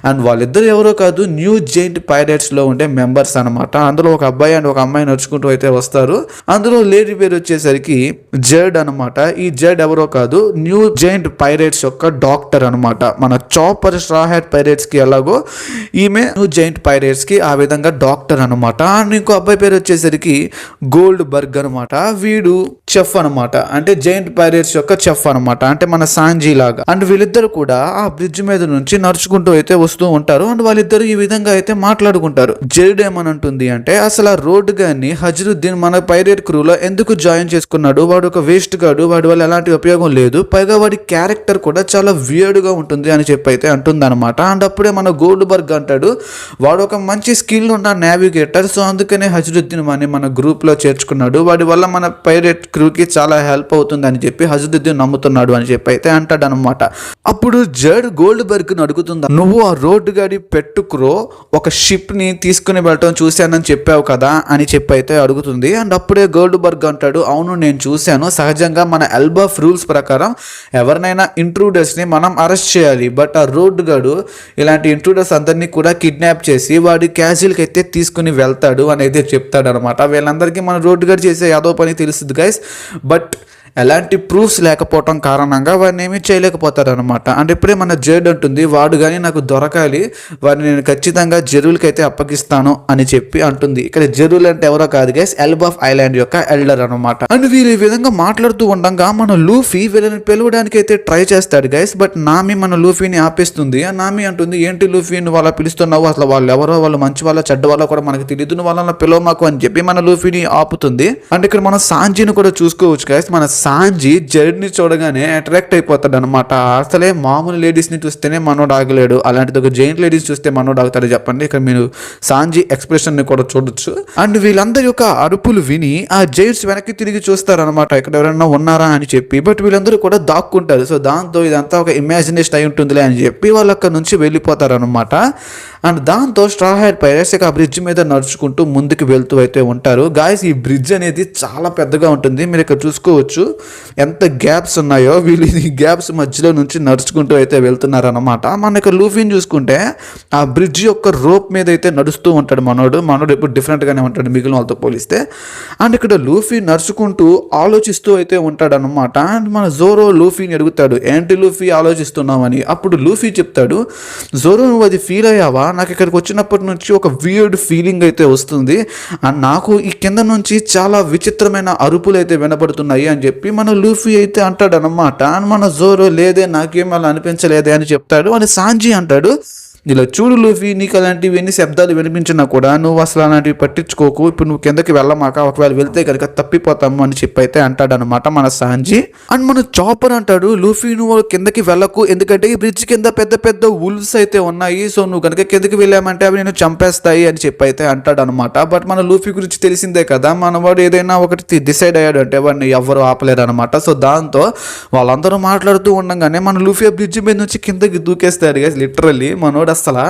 అండ్ వాళ్ళిద్దరు ఎవరో కాదు, న్యూ జైంట్ పైరేట్స్లో ఉండే మెంబర్స్ అనమాట. అందులో ఒక అబ్బాయి అండ్ ఒక అమ్మాయి నడుచుకుంటూ అయితే వస్తారు. అందులో లేడీ పేరు వచ్చేసరికి జెడ్ అనమాట. ఈ జెడ్ ఎవరో కాదు, న్యూ జైంట్ పైరేట్స్ యొక్క డాక్టర్ అనమాట. మన చాపర్ స్ట్రా హెయిర్ పైరేట్స్కి ఎలాగో ఈమె న్యూ జైంట్ పైరేట్స్కి ఆ విధంగా డాక్టర్ అనమాట. అండ్ ఇంకో అబ్బాయి పేరు వచ్చేసరికి గోల్డ్ బర్గ్ అనమాట. వీడు చెఫ్ అనమాట, అంటే జైంట్ పైరేట్స్ యొక్క చెఫ్ అనమాట, అంటే మన సాంజీ లాగా. అండ్ వీళ్ళిద్దరు కూడా ఆ బ్రిడ్జ్ మీద నుంచి నడుచుకుంటూ అయితే వస్తూ ఉంటారు. అండ్ వాళ్ళిద్దరు ఈ విధంగా అయితే మాట్లాడుకుంటారు. జెడ్ ఏమనంటుంది అంటే, అసలు ఆ రోడ్ గాని హజరుద్దీన్ మన పైరేట్ క్రూలో ఎందుకు జాయిన్ చేసుకున్నాడు, వాడు ఒక వేస్ట్ గాడు, వాడి వల్ల ఎలాంటి ఉపయోగం లేదు, పైగా వాడి క్యారెక్టర్ కూడా చాలా వియర్డ్ గా ఉంటుంది అని చెప్పి అయితే అంటుంది అనమాట. అండ్ అప్పుడే మన గోల్డ్ బర్గ్ అంటాడు, వాడు ఒక మంచి స్కిల్ ఉన్న నావిగేటర్, సో అందుకనే హజరుద్దీన్ మన గ్రూప్ లో చేర్చుకున్నాడు, వాడి వల్ల మన పైరేట్ క్రూకి చాలా హెల్ప్ అవుతుంది అని చెప్పి హజరుద్దీన్ నమ్ముతున్నాడు అని చెప్పి అయితే అంటాడు అనమాట. అప్పుడు జడ్ గోల్డ్ బర్గ్ ని అడుగుతుందా, నువ్వు ఆ రోడ్డు గాడి పెట్టుకురో ఒక షిప్ ని తీసుకుని వెళ్ళటం చూశానని చెప్పావు కదా అని చెప్పి అయితే అడుగుతుంది. అండ్ అప్పుడే గోల్డ్ బర్గ్ అంటాడు, అవును నేను చూశాను, సహజంగా మన ఎల్బాఫ్ రూల్స్ ప్రకారం ఎవరినైనా ఇంట్రూడర్స్ ని మనం అరెస్ట్ చేయాలి, బట్ ఆ రోడ్డు గాడు ఇలాంటి ఇంట్రూడర్స్ అందరినీ కూడా కిడ్నాప్ చేసి వాడి క్యాజిల్కి అయితే తీసుకుని వెళ్తాడు అని అయితే చెప్తాడు అనమాట. వీళ్ళందరికీ మన రోడ్డు గాడు చేసే యాదో పని తెలుస్తుంది గైస్, బట్ ఎలాంటి ప్రూఫ్స్ లేకపోవటం కారణంగా వాడిని ఏమీ చేయలేకపోతారు అనమాట. అంటే ఇప్పుడే మన జెడ్ అంటుంది, వాడు కానీ నాకు దొరకాలి, వాడిని నేను ఖచ్చితంగా జెరూల్కి అయితే అప్పగిస్తాను అని చెప్పి అంటుంది. ఇక్కడ జెరూల్ అంటే ఎవరో కాదు గైస్, ఎల్బాఫ్ ఐలాండ్ యొక్క ఎల్డర్ అనమాట. అండ్ వీరు ఈ విధంగా మాట్లాడుతూ ఉండగా మన లూఫీ వీళ్ళని పిలవడానికి అయితే ట్రై చేస్తాడు గైస్, బట్ నామి మన లూఫీని ఆపేస్తుంది. నామి అంటుంది, ఏంటి లూఫీ నువ్వు అలా పిలుస్తున్నావు, అసలు వాళ్ళు ఎవరో, వాళ్ళు మంచి వాళ్ళ చెడ్డ వాళ్ళ కూడా మనకు తెలియదు, నువ్వు వాళ్ళని పిలవమాకు అని చెప్పి మన లూఫీని ఆపుతుంది. అండ్ ఇక్కడ మనం సాంజీని కూడా చూసుకోవచ్చు గైస్. మన సాంజీ జెడ్ని చూడగానే అట్రాక్ట్ అయిపోతాడు అనమాట. అసలే మామూలు లేడీస్ని చూస్తేనే మనోడు ఆగలేడు, అలాంటిది ఒక జైంట్ లేడీస్ చూస్తే మనోడు ఆగుతాడు చెప్పండి. ఇక్కడ మీరు సాంజీ ఎక్స్ప్రెషన్ని కూడా చూడొచ్చు. అండ్ వీళ్ళందరి యొక్క అరుపులు విని ఆ జైంట్స్ వెనక్కి తిరిగి చూస్తారు అనమాట, ఇక్కడ ఎవరైనా ఉన్నారా అని చెప్పి. బట్ వీళ్ళందరూ కూడా దాక్కుంటారు. సో దాంతో ఇదంతా ఒక ఇమాజినేషన్ అయి ఉంటుందిలే అని చెప్పి వాళ్ళు అక్కడ నుంచి వెళ్ళిపోతారు అనమాట. అండ్ దాంతో స్ట్రా హెయిర్ పైరేట్స్ ఆ బ్రిడ్జ్ మీద నడుచుకుంటూ ముందుకు వెళ్తూ అయితే ఉంటారు. గాయస్ ఈ బ్రిడ్జ్ అనేది చాలా పెద్దగా ఉంటుంది, మీరు ఇక్కడ చూసుకోవచ్చు ఎంత గ్యాప్స్ ఉన్నాయో. వీళ్ళు ఈ గ్యాప్స్ మధ్యలో నుంచి నడుచుకుంటూ అయితే వెళ్తున్నారు అనమాట. మనకి లూఫీని చూసుకుంటే ఆ బ్రిడ్జ్ యొక్క రోప్ మీద అయితే నడుస్తూ ఉంటాడు మనోడు ఎప్పుడు డిఫరెంట్గానే ఉంటాడు మిగిలిన వాళ్ళతో పోలిస్తే. అండ్ ఇక్కడ లూఫీ నడుచుకుంటూ ఆలోచిస్తూ అయితే ఉంటాడు అనమాట. అండ్ మన జోరో లూఫీని అడుగుతాడు, ఏంటి లూఫీ ఆలోచిస్తున్నామని. అప్పుడు లూఫీ చెప్తాడు, జోరో నువ్వు అది ఫీల్ అయ్యావా, నాకు ఇక్కడికి వచ్చినప్పటి నుంచి ఒక వియర్డ్ ఫీలింగ్ అయితే వస్తుంది, అండ్ నాకు ఈ కింద నుంచి చాలా విచిత్రమైన అరుపులు అయితే వినపడుతున్నాయి అని చెప్పి మన లూఫీ అయితే అంటాడు అనమాట. అండ్ మన జోరో లేదే నాకేం అలా అనిపించలేదే అని చెప్తాడు. అని సాంజీ అంటాడు, ఇలా చూడు లూఫీ, నీకు అలాంటివి ఎన్ని శబ్దాలు వినిపించినా కూడా నువ్వు అసలు అలాంటివి పట్టించుకోకు, ఇప్పుడు నువ్వు కిందకి వెళ్ళమాక, ఒకవేళ వెళ్తే కనుక తప్పిపోతాము అని చెప్పి అయితే అంటాడు అనమాట మన సాంజీ. అండ్ మన చాపర్ అంటాడు, లూఫీ నువ్వు కిందకి వెళ్ళకు, ఎందుకంటే ఈ బ్రిడ్జ్ కింద పెద్ద పెద్ద ఉల్స్ అయితే ఉన్నాయి, సో నువ్వు కనుక కిందకి వెళ్ళామంటే అవి నేను చంపేస్తాయి అని చెప్పి అయితే అంటాడు అనమాట. బట్ మన లూఫీ గురించి తెలిసిందే కదా, మనవాడు ఏదైనా ఒకటి డిసైడ్ అయ్యాడు అంటే వాడిని ఎవరు ఆపలేరు అనమాట. సో దాంతో వాళ్ళందరూ మాట్లాడుతూ ఉండగానే మన లూఫీ ఆ బ్రిడ్జ్ మీద నుంచి కిందకి దూకేస్తాడు లిటరల్లీ. మనోడు అసలు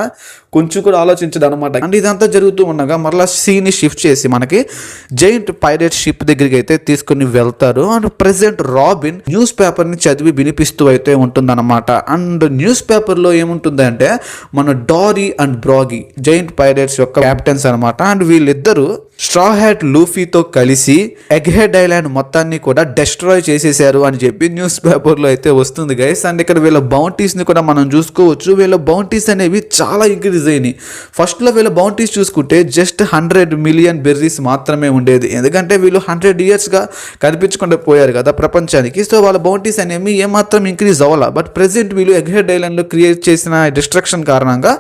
కొంచెం కూడా ఆలోచించదు అనమాట. అండ్ ఇదంతా జరుగుతూ ఉండగా మరలా సీని షిఫ్ట్ చేసి మనకి జైంట్ పైరేట్ షిప్ దగ్గరికి అయితే తీసుకుని వెళ్తారు. And present robin news paper ని చదివి వినిపిస్తూ అయితే ఉంటుందన్నమాట. అండ్ న్యూస్ పేపర్ లో ఏముంటుందంటే మన డారీ అండ్ బ్రాగీ జైంట్ పైరేట్స్ యొక్క కెప్టెన్స్ అనమాట. అండ్ వీళ్ళిద్దరూ స్ట్రా హ్యాట్ లూఫీతో కలిసి ఎగ్ హెడ్ ఐలాండ్ మొత్తాన్ని కూడా డెస్ట్రాయ్ చేసేసారు అని చెప్పి న్యూస్ పేపర్లో అయితే వస్తుంది గైస్. అండ్ ఇక్కడ వీళ్ళ బౌంటీస్ని కూడా మనం చూసుకోవచ్చు. వీళ్ళ బౌంటీస్ అనేవి చాలా ఇంక్రీజ్ అయినాయి. ఫస్ట్లో వీళ్ళ బౌంటీస్ చూసుకుంటే జస్ట్ 100 మిలియన్ బెర్రీస్ మాత్రమే ఉండేది, ఎందుకంటే వీళ్ళు 100 ఇయర్స్గా కనిపించకుండా పోయారు కదా ప్రపంచానికి. సో వాళ్ళ బౌంటీస్ అనేవి ఏమాత్రం ఇంక్రీజ్ అవ్వాల. బట్ ప్రెసెంట్ వీళ్ళు ఎగ్ హెడ్ ఐలాండ్లో క్రియేట్ చేసిన డిస్ట్రక్షన్ కారణంగా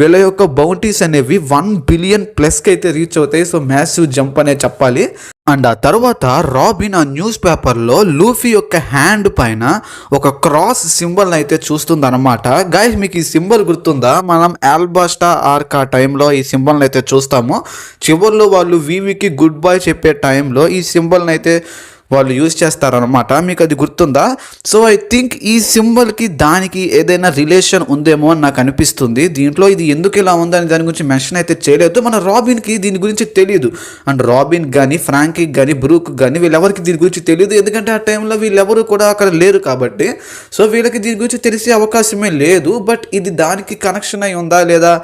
వీళ్ళ యొక్క బౌంటీస్ అనేవి 1 బిలియన్ ప్లస్కి అయితే రీచ్ అవుతాయి. సో మ్యాసివ్ జంప్ అనే చెప్పాలి. అండ్ ఆ తర్వాత రాబిన్ ఆ న్యూస్ పేపర్లో లూఫీ యొక్క హ్యాండ్ పైన ఒక క్రాస్ సింబల్ అయితే చూస్తుంది అనమాట. గైస్ మీకు ఈ సింబల్ గుర్తుందా? మనం ఆల్బాస్టా ఆర్క్ ఆ టైంలో ఈ సింబల్ని అయితే చూస్తాము. చివరిలో వాళ్ళు వీవీకి గుడ్ బై చెప్పే టైంలో ఈ సింబల్ని అయితే వాళ్ళు యూజ్ చేస్తారనమాట. మీకు అది గుర్తుందా? సో ఐ థింక్ ఈ సింబల్కి దానికి ఏదైనా రిలేషన్ ఉందేమో అని నాకు అనిపిస్తుంది. దీంట్లో ఇది ఎందుకు ఇలా ఉందని దాని గురించి మెన్షన్ అయితే చేయలేదు. మన రాబిన్కి దీని గురించి తెలియదు. అండ్ రాబిన్ కానీ ఫ్రాంకీ కానీ బ్రూక్ కానీ వీళ్ళెవరికి దీని గురించి తెలియదు, ఎందుకంటే ఆ టైంలో వీళ్ళెవరు కూడా అక్కడ లేరు కాబట్టి. సో వీళ్ళకి దీని గురించి తెలిసే అవకాశమే లేదు. బట్ ఇది దానికి కనెక్షన్ అయి ఉందా లేదా,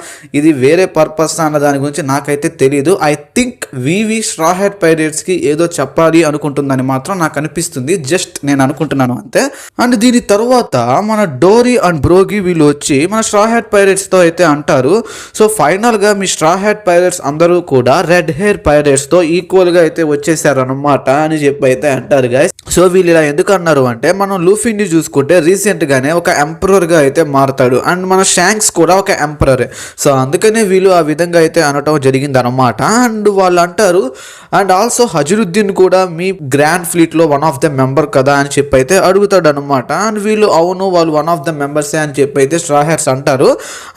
ఇది వేరే పర్పస్ అన్న దాని గురించి నాకైతే తెలియదు. I think Vivi straw hat పైరేట్స్కి ఏదో చెప్పాలి అనుకుంటుందని మాత్రం నాకు అనిపిస్తుంది. జస్ట్ నేను అనుకుంటున్నాను అంతే. అండ్ దీని తర్వాత మన డోరీ అండ్ బ్రోగి వీళ్ళు వచ్చి మన స్ట్రా హ్యాట్ పైరేట్స్ తో అయితే అంటారు, సో ఫైనల్ గా మీ స్ట్రా హ్యాట్ పైరేట్స్ అందరూ కూడా రెడ్ హెయిర్ పైరేట్స్ తో ఈక్వల్ గా అయితే వచ్చేసారు అనమాట అని చెప్పి అయితే అంటారు గైస్. సో వీళ్ళు ఇలా ఎందుకు అన్నారు అంటే, మనం లూఫీని చూసుకుంటే రీసెంట్ గానే ఒక ఎంపరర్ గా అయితే మారుతాడు. అండ్ మన షాంక్స్ కూడా ఒక ఎంపరరే. సో అందుకనే వీళ్ళు ఆ విధంగా అయితే అనటం జరిగింది అనమాట. అండ్ వాళ్ళు అంటారు, అండ్ ఆల్సో హజరుద్దీన్ కూడా మీ గ్రాండ్ ఫ్లీట్ లో వన్ ఆఫ్ ద మెంబర్ కదా అని చెప్పి అయితే అడుగుతాడు అనమాట. అండ్ వీళ్ళు అవును వాళ్ళు వన్ ఆఫ్ ద మెంబర్సే అని చెప్పి అయితే స్ట్రా హ్యాట్స్ అంటారు.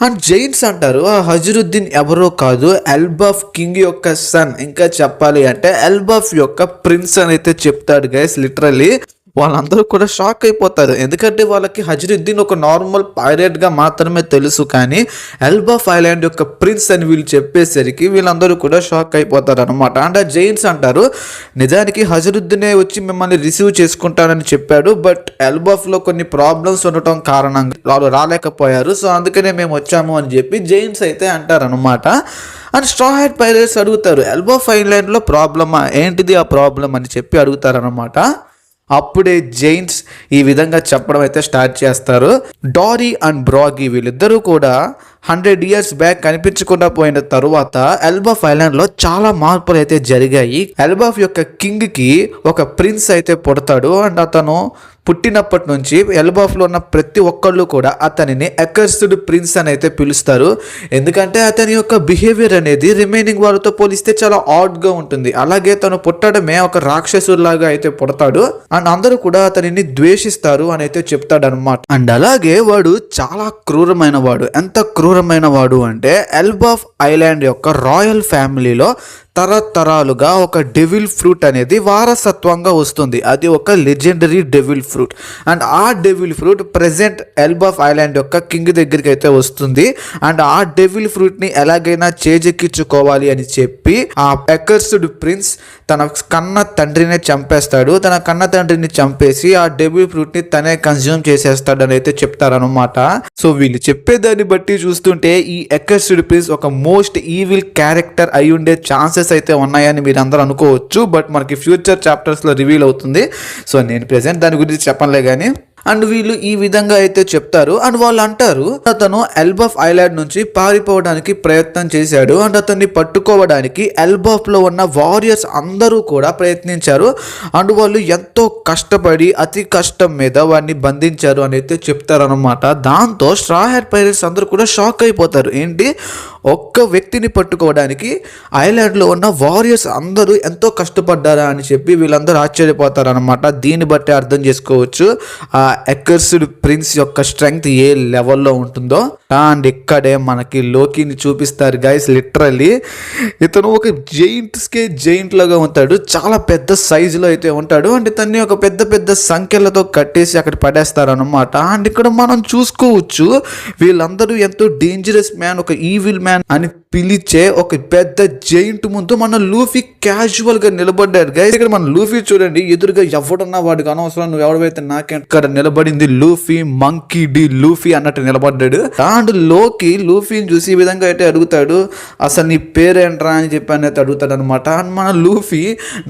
అండ్ జైంట్స్ అంటారు, ఆ హజరుద్దీన్ ఎవరో కాదు, ఎల్బఫ్ కింగ్ యొక్క సన్, ఇంకా చెప్పాలి అంటే ఎల్బఫ్ యొక్క ప్రిన్స్ అని అయితే చెప్తాడు గైస్. లిటరల్లీ వాళ్ళందరూ కూడా షాక్ అయిపోతారు, ఎందుకంటే వాళ్ళకి హజరుద్దీన్ ఒక నార్మల్ పైరేట్ గా మాత్రమే తెలుసు, కానీ ఎల్బఫ్ ఐలాండ్ యొక్క ప్రిన్స్ అని వీళ్ళు చెప్పేసరికి వీళ్ళందరూ కూడా షాక్ అయిపోతారు అనమాట. అండ్ ఆ జైంట్స్ అంటారు, నిజానికి హజరుద్దీనే వచ్చి మిమ్మల్ని రిసీవ్ చేసుకుంటానని చెప్పాడు, బట్ ఎల్బఫ్ లో కొన్ని ప్రాబ్లమ్స్ ఉండటం కారణంగా వాళ్ళు రాలేకపోయారు, సో అందుకనే మేము వచ్చాము అని చెప్పి జైంట్స్ అయితే అంటారు అనమాట. అండ్ స్ట్రా హ్యాట్ పైరేట్స్ అడుగుతారు, ఎల్బఫ్ ఐలాండ్ లో ప్రాబ్లమా ఏంటిది ఆ ప్రాబ్లం అని చెప్పి అడుగుతారు అనమాట. అప్పుడే జైంట్స్ ఈ విధంగా చెప్పడం అయితే స్టార్ట్ చేస్తారు, డారీ అండ్ బ్రాగీ వీళ్ళిద్దరూ కూడా 100 ఇయర్స్ బ్యాక్ కనిపించకుండా పోయిన తరువాత ఎల్బఫ్ ఐలాండ్ లో చాలా మార్పులు అయితే జరిగాయి. ఎల్బఫ్ యొక్క కింగ్ కి ఒక ప్రిన్స్ అయితే పుడతాడు. అండ్ అతను పుట్టినప్పటి నుంచి ఎల్బఫ్ లో ఉన్న ప్రతి ఒక్కళ్ళు కూడా అతనిని అకర్స్డ్ ప్రిన్స్ అని అయితే పిలుస్తారు, ఎందుకంటే అతని యొక్క బిహేవియర్ అనేది రిమైనింగ్ వాళ్ళతో పోలిస్తే చాలా ఆడ్ గా ఉంటుంది. అలాగే తను పుట్టడమే ఒక రాక్షసులాగా అయితే పుడతాడు. అండ్ అందరూ కూడా అతనిని ద్వేషిస్తారు అని అయితే చెప్తాడు అనమాట. అండ్ అలాగే వాడు చాలా క్రూరమైన వాడు. ఎంత క్రూరమైన వాడు అంటే, ఎల్బఫ్ ఐలాండ్ యొక్క రాయల్ ఫ్యామిలీలో తరతరాలుగా ఒక డెవిల్ ఫ్రూట్ అనేది వారసత్వంగా వస్తుంది. అది ఒక లెజెండరీ డెవిల్ ఫ్రూట్. అండ్ ఆ డెవిల్ ఫ్రూట్ ప్రెసెంట్ ఎల్బఫ్ ఐలాండ్ యొక్క కింగ్ దగ్గరికి అయితే వస్తుంది. అండ్ ఆ డెవిల్ ఫ్రూట్ ని ఎలాగైనా చేజెక్కించుకోవాలి అని చెప్పి ఆ అకర్స్డ్ ప్రిన్స్ తన కన్న తండ్రిని చంపేస్తాడు. తన కన్న తండ్రిని చంపేసి ఆ డెవిల్ ఫ్రూట్ ని తనే కన్జ్యూమ్ చేసేస్తాడు అని అయితే చెప్తారనమాట. సో వీళ్ళు చెప్పేదాన్ని బట్టి చూస్తుంటే ఈ అకర్స్డ్ ప్రిన్స్ ఒక మోస్ట్ ఈవిల్ క్యారెక్టర్ అయి ఉండే ఛాన్సెస్ అయితే ఉన్నాయని మీరు అందరూ అనుకోవచ్చు. బట్ మనకి ఫ్యూచర్ చాప్టర్స్ లో రివీల్ అవుతుంది. సో నేను ప్రెసెంట్ దాని గురించి చెప్పనులే కానీ. అండ్ వీళ్ళు ఈ విధంగా అయితే చెప్తారు. అండ్ వాళ్ళు అంటారు, అతను ఎల్బఫ్ ఐలాండ్ నుంచి పారిపోవడానికి ప్రయత్నం చేశాడు. అండ్ అతన్ని పట్టుకోవడానికి ఎల్బఫ్ లో ఉన్న వారియర్స్ అందరూ కూడా ప్రయత్నించారు. అండ్ వాళ్ళు ఎంతో కష్టపడి అతి కష్టం మీద వాడిని బంధించారు అని అయితే చెప్తారు అనమాట. దాంతో స్ట్రా హ్యాట్ పైరేట్స్ అందరూ కూడా షాక్ అయిపోతారు. ఏంటి, ఒక్క వ్యక్తిని పట్టుకోవడానికి ఐలాండ్లో ఉన్న వారియర్స్ అందరూ ఎంతో కష్టపడ్డారా అని చెప్పి వీళ్ళందరూ ఆశ్చర్యపోతారు అనమాట. దీన్ని బట్టి అర్థం చేసుకోవచ్చు ఆ ఎకర్స్డ్ ప్రిన్స్ యొక్క స్ట్రెంగ్త్ ఏ లెవెల్లో ఉంటుందో. అండ్ ఇక్కడే మనకి లోకిని చూపిస్తారు గైస్. లిటరల్లీ ఇతను ఒక జైంట్ లాగా ఉంటాడు, చాలా పెద్ద సైజులో అయితే ఉంటాడు. అండ్ ఇతన్ని ఒక పెద్ద పెద్ద సంఖ్యలతో కట్టేసి అక్కడ పడేస్తారు అనమాట. అండ్ ఇక్కడ మనం చూసుకోవచ్చు వీళ్ళందరూ ఎంతో డేంజరస్ మ్యాన్, ఒక ఈవిల్ మ్యాన్ అని పిలిచే ఒక పెద్ద జైంట్ ముందు మన లూఫీ క్యాజువల్ గా నిలబడ్డాడు గైస్. ఇక్కడ మన లూఫీ చూడండి, ఎదురుగా ఎవడున్నా వాడికి అనవసరం, నువ్వు ఎవడైతే నాకే. ఇక్కడ నిలబడింది లూఫీ, మంకీ డి లూఫీ అన్నట్టు నిలబడ్డాడు. అండ్ లోకి లూఫీని చూసి ఈ విధంగా అయితే అడుగుతాడు, అసలు నీ పేరేంట్రా అని చెప్పి అయితే అడుగుతాడు అనమాట. అండ్ మన లూఫీ,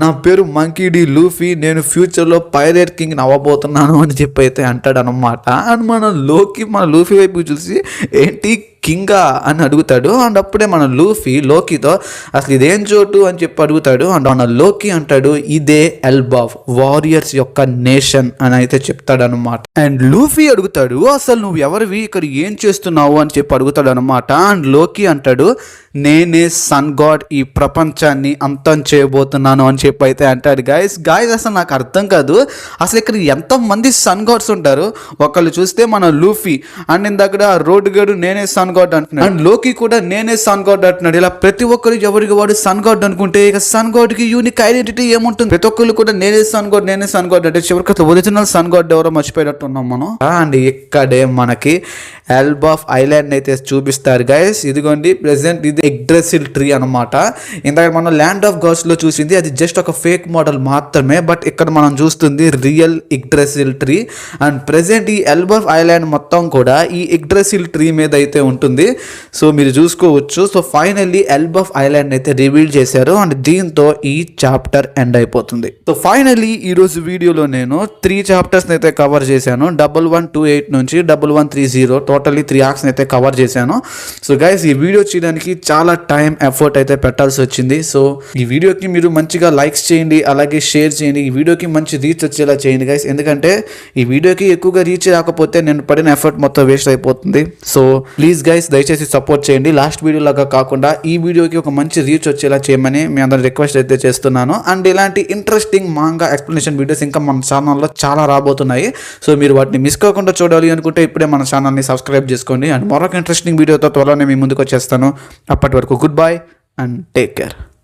నా పేరు మంకీ డి లూఫీ, నేను ఫ్యూచర్ లో పైరేట్ కింగ్ అవ్వబోతున్నాను అని చెప్పి అయితే అంటాడు అనమాట. అండ్ మన లూఫీ వైపు చూసి ఏంటి కింగా అని అడుగుతాడు. అండ్ అప్పుడే మన లోకితో అసలు ఇదేం చోటు అని చెప్పి అడుగుతాడు. అండ్ మన లోకి అంటాడు, ఇదే ఎల్బాఫ్, వారియర్స్ యొక్క నేషన్ అని అయితే చెప్తాడు అనమాట. అండ్ లూఫీ అడుగుతాడు, అసలు నువ్వు ఎవరివి, ఇక్కడ ఏం చేస్తున్నావు అని చెప్పి అడుగుతాడు అనమాట. అండ్ లోకి అంటాడు, నేనే సన్ గాడ్, ఈ ప్రపంచాన్ని అంతం చేయబోతున్నాను అని చెప్పి అయితే అంటాడు. గాయస్ అసలు నాకు అర్థం కాదు, అసలు ఇక్కడ ఎంతమంది సన్ గాడ్స్ ఉంటారు. ఒకళ్ళు చూస్తే మన లూఫీ, అండ్ ఇందాక రోడ్డు గడు నేనే సన్ గాడ్ అంటున్నాడు, అండ్ లోకి కూడా నేనే సన్ గాడ్ అంటున్నాడు. ఇలా ప్రతి ఒక్కరు ఎవరికి వాడు సన్ గాడ్ అనుకుంటే ఇక సన్ గాడ్ కి యూనిక్ ఐడెంటిటీ ఏముంటుంది? ప్రతి ఒక్కరు కూడా నేనే సన్ గాడ్ అంటే చివరికి అసలు ఒరిజినల్ సన్ గాడ్ ఎవరో మర్చిపోయినట్టు ఉన్నాం మనం. అండ్ ఇక్కడే మనకి ఎల్బాఫ్ ఐలాండ్ అయితే చూపిస్తారు గైస్. ఇదిగోండి ప్రెసెంట్ ఇది ఎగ్డ్రెసిల్ ట్రీ అనమాట. ఇందాక మనం ల్యాండ్ ఆఫ్ గాడ్స్ లో చూసింది అది జస్ట్ ఒక ఫేక్ మోడల్ మాత్రమే, బట్ ఇక్కడ మనం చూస్తుంది రియల్ ఎగ్డ్రెసిల్ ట్రీ. అండ్ ప్రెసెంట్ ఈ ఎల్బాఫ్ ఐలాండ్ మొత్తం కూడా ఈ ఎగ్డ్రెసిల్ ట్రీ మీద అయితే ఉంటుంది. సో మీరు చూసుకోవచ్చు. సో ఫైనల్లీ ఎల్బాఫ్ ఐలాండ్ అయితే రివీల్ చేశారు. అండ్ దీంతో ఈ చాప్టర్ ఎండ్ అయిపోతుంది. సో ఫైనల్లీ ఈ రోజు వీడియోలో నేను 3 చాప్టర్స్ అయితే కవర్ చేశాను. 1128 నుంచి 1130 టోటల్లీ 3 ఆర్క్స్ అయితే కవర్ చేశాను. సో గైస్ ఈ వీడియో చేయడానికి చాలా టైం ఎఫర్ట్ అయితే పెట్టాల్సి వచ్చింది. సో ఈ వీడియోకి మీరు మంచిగా లైక్స్ చేయండి, అలాగే షేర్ చేయండి. ఈ వీడియోకి మంచి రీచ్ వచ్చేలా చేయండి గైస్, ఎందుకంటే ఈ వీడియోకి ఎక్కువగా రీచ్ రాకపోతే నేను పడిన ఎఫర్ట్ మొత్తం వేస్ట్ అయిపోతుంది. సో ప్లీజ్ గైస్ దయచేసి సపోర్ట్ చేయండి. లాస్ట్ వీడియో లాగా కాకుండా ఈ వీడియోకి ఒక మంచి రీచ్ వచ్చేలా చేయమని మీ అందరూ రిక్వెస్ట్ అయితే చేస్తున్నాను. అండ్ ఇలాంటి ఇంట్రెస్టింగ్ మాంగా ఎక్స్ప్లెనేషన్ వీడియోస్ ఇంకా మన ఛానల్లో చాలా రాబోతున్నాయి. సో మీరు వాటిని మిస్ కాకుండా చూడాలి అనుకుంటే ఇప్పుడే మన ఛానల్ని సబ్స్క్రైబ్ చేసుకోండి. అండ్ మరొక ఇంట్రెస్టింగ్ వీడియోతో త్వరలోనే మీ ముందుకు వచ్చేస్తాను. అప్పటి వరకు good bye and take care.